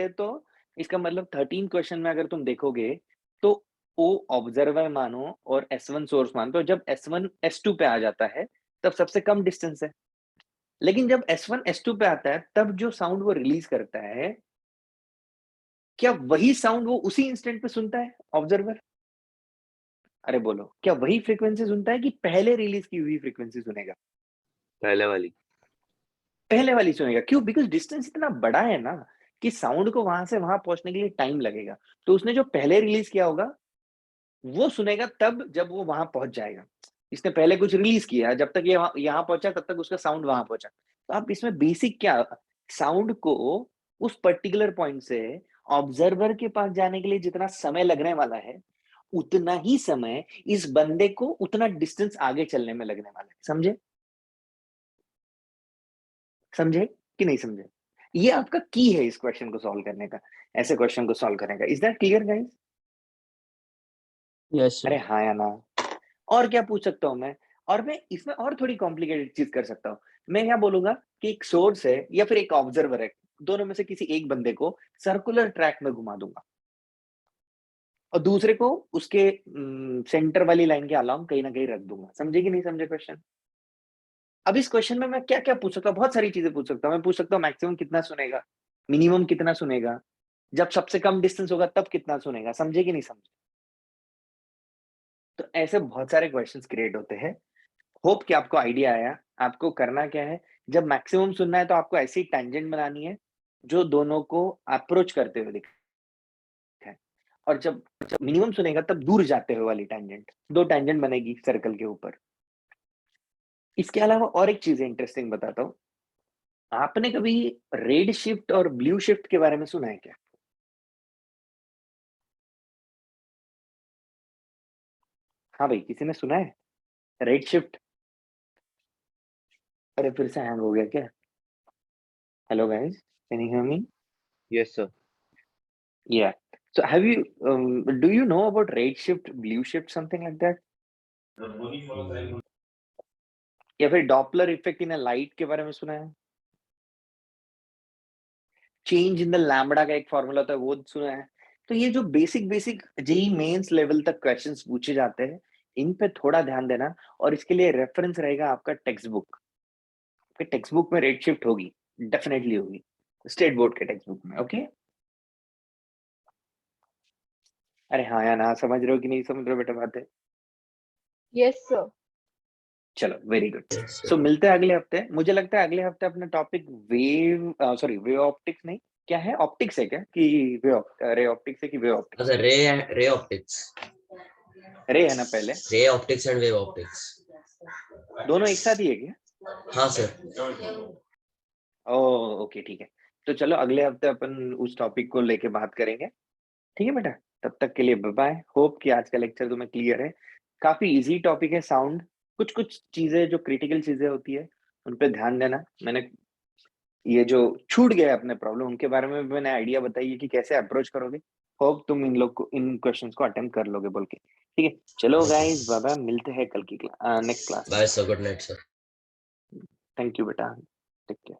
हैं, तो इसका मतलब 13 क्वेश्चन में अगर तुम देखोगे तो ओ ऑब्जर्वर मानो और S1 सोर्स मानो, तो जब S1 S2 पे आ जाता है तब सबसे कम डिस्टेंस है। लेकिन जब S1 S2 पे आता है, तब जो साउंड वो रिलीज करता है, क्या वही साउंड वो उसी इंस्टेंट पे सुनता है ऑब्जर्वर? अरे बोलो, क्या वही फ्रीक्वेंसी सुनता है कि पहले रिलीज की हुई फ्रीक्वेंसी सुनेगा? पहले वाली। पहले वाली सुनेगा। क्यों? बिकॉज डिस्टेंस इतना बड़ा है ना कि साउंड को वहां से वहां पहुंचने के लिए टाइम लगेगा। तो उसने जो पहले रिलीज किया होगा वो सुनेगा तब जब वो वहां पहुंच जाएगा। इसने पहले कुछ रिलीज किया, जब तक ये यहाँ पहुंचा तब तक उसका साउंड वहां पहुंचा। तो आप इसमें बेसिक क्या, साउंड को उस पर्टिकुलर पॉइंट से ऑब्जर्वर के पास जाने के लिए जितना समय लगने वाला है, उतना ही समय इस बंदे को उतना डिस्टेंस आगे चलने में लगने वाला है। समझे? समझे कि नहीं समझे? ये आपका की है इस क्वेश्चन को सॉल्व करने का, ऐसे क्वेश्चन को सॉल्व करने का। Is that clear guys? Yes अरे सर। हाँ या ना? और क्या पूछ सकता हूं मैं? और मैं इसमें और थोड़ी कॉम्प्लिकेटेड चीज कर सकता हूँ। मैं क्या बोलूंगा कि एक सोर्स है या फिर एक ऑब्जर्वर है, दोनों में से किसी एक बंदे को सर्कुलर ट्रैक में घुमा दूंगा और दूसरे को उसके सेंटर वाली लाइन के अलाउंग कहीं ना कहीं रख दूंगा। समझे कि नहीं समझे क्वेश्चन? अब इस क्वेश्चन में मैं क्या क्या पूछ सकता हूँ? बहुत सारी चीजें पूछ सकता हूँ। मैं पूछ सकता हूँ मैक्सिमम कितना सुनेगा, मिनिमम कितना सुनेगा, जब सबसे कम डिस्टेंस होगा तब कितना सुनेगा। समझे कि नहीं समझे? तो ऐसे बहुत सारे क्वेश्चंस क्रिएट होते हैं। होप कि आपको आइडिया आया। आपको करना क्या है, जब मैक्सिमम सुनना है तो आपको ऐसी टेंजेंट बनानी है जो दोनों को अप्रोच करते हुए दिखे, और जब जब मिनिमम सुनेगा तब दूर जाते हुए वाली टेंजेंट, दो टेंजेंट बनेगी सर्कल के ऊपर। इसके अलावा और एक चीज इंटरेस्टिंग बताता हूँ। आपने कभी रेड शिफ्ट और ब्लू शिफ्ट के बारे में सुना है क्या? हाँ भाई, किसी ने सुना है रेड शिफ्ट? अरे फिर से हैंग हो गया क्या? Hello guys, can you hear me? Yes, sir. Yeah. So have you do you know about red shift, blue shift, something like that? या फिर डॉपलर इफेक्ट इन लाइट के बारे में सुना है? चेंज इन द लैम्बडा का एक formula होता है, वो सुना है? तो ये जो basic basic JEE Mains level तक क्वेश्चंस पूछे जाते हैं, इन पे थोड़ा ध्यान देना। और इसके लिए रेफरेंस रहेगा आपका टेक्स्ट बुक। आपके टेक्स्ट बुक में रेड शिफ्ट होगी, डेफिनेटली होगी, स्टेट बोर्ड के टेक्स्ट बुक में। ओके? अरे हाँ या ना, समझ रहे हो कि नहीं समझ रहे हो बेटा बात है? Yes, sir. चलो, वेरी गुड। Yes, sir. सो मिलते हैं अगले हफ्ते। मुझे लगता है अगले हफ्ते अपना टॉपिक वेव ऑप्टिक्स नहीं, क्या है, ऑप्टिक्स है क्या कि रे ऑप्टिक्स है कि वेव ऑप्टिक्स? अच्छा, रे ऑप्टिक्स, रे है ना पहले? Ray optics and wave optics. दोनों एक साथ ही है क्या? हाँ सर। ओके, ठीक है। तो चलो अगले हफ्ते अपन उस टॉपिक को लेके बात करेंगे। ठीक है बेटा, तब तक के लिए बाय बाय। होप कि आज का लेक्चर तुम्हें क्लियर है। काफी इजी टॉपिक है साउंड। कुछ कुछ चीजें जो क्रिटिकल चीजें होती है उन पे ध्यान देना। मैंने ये जो छूट गया अपने प्रॉब्लम, उनके बारे में भी मैंने आइडिया बताई है कि कैसे अप्रोच करोगे। होप तुम इन लोग को, इन क्वेश्चंस को अटेम्प्ट कर लोगे बोल के। ठीक है, चलो गाइस, बाय बाय, मिलते हैं कल की next class. Bye sir, good night sir. Thank you बेटा, टेक केयर।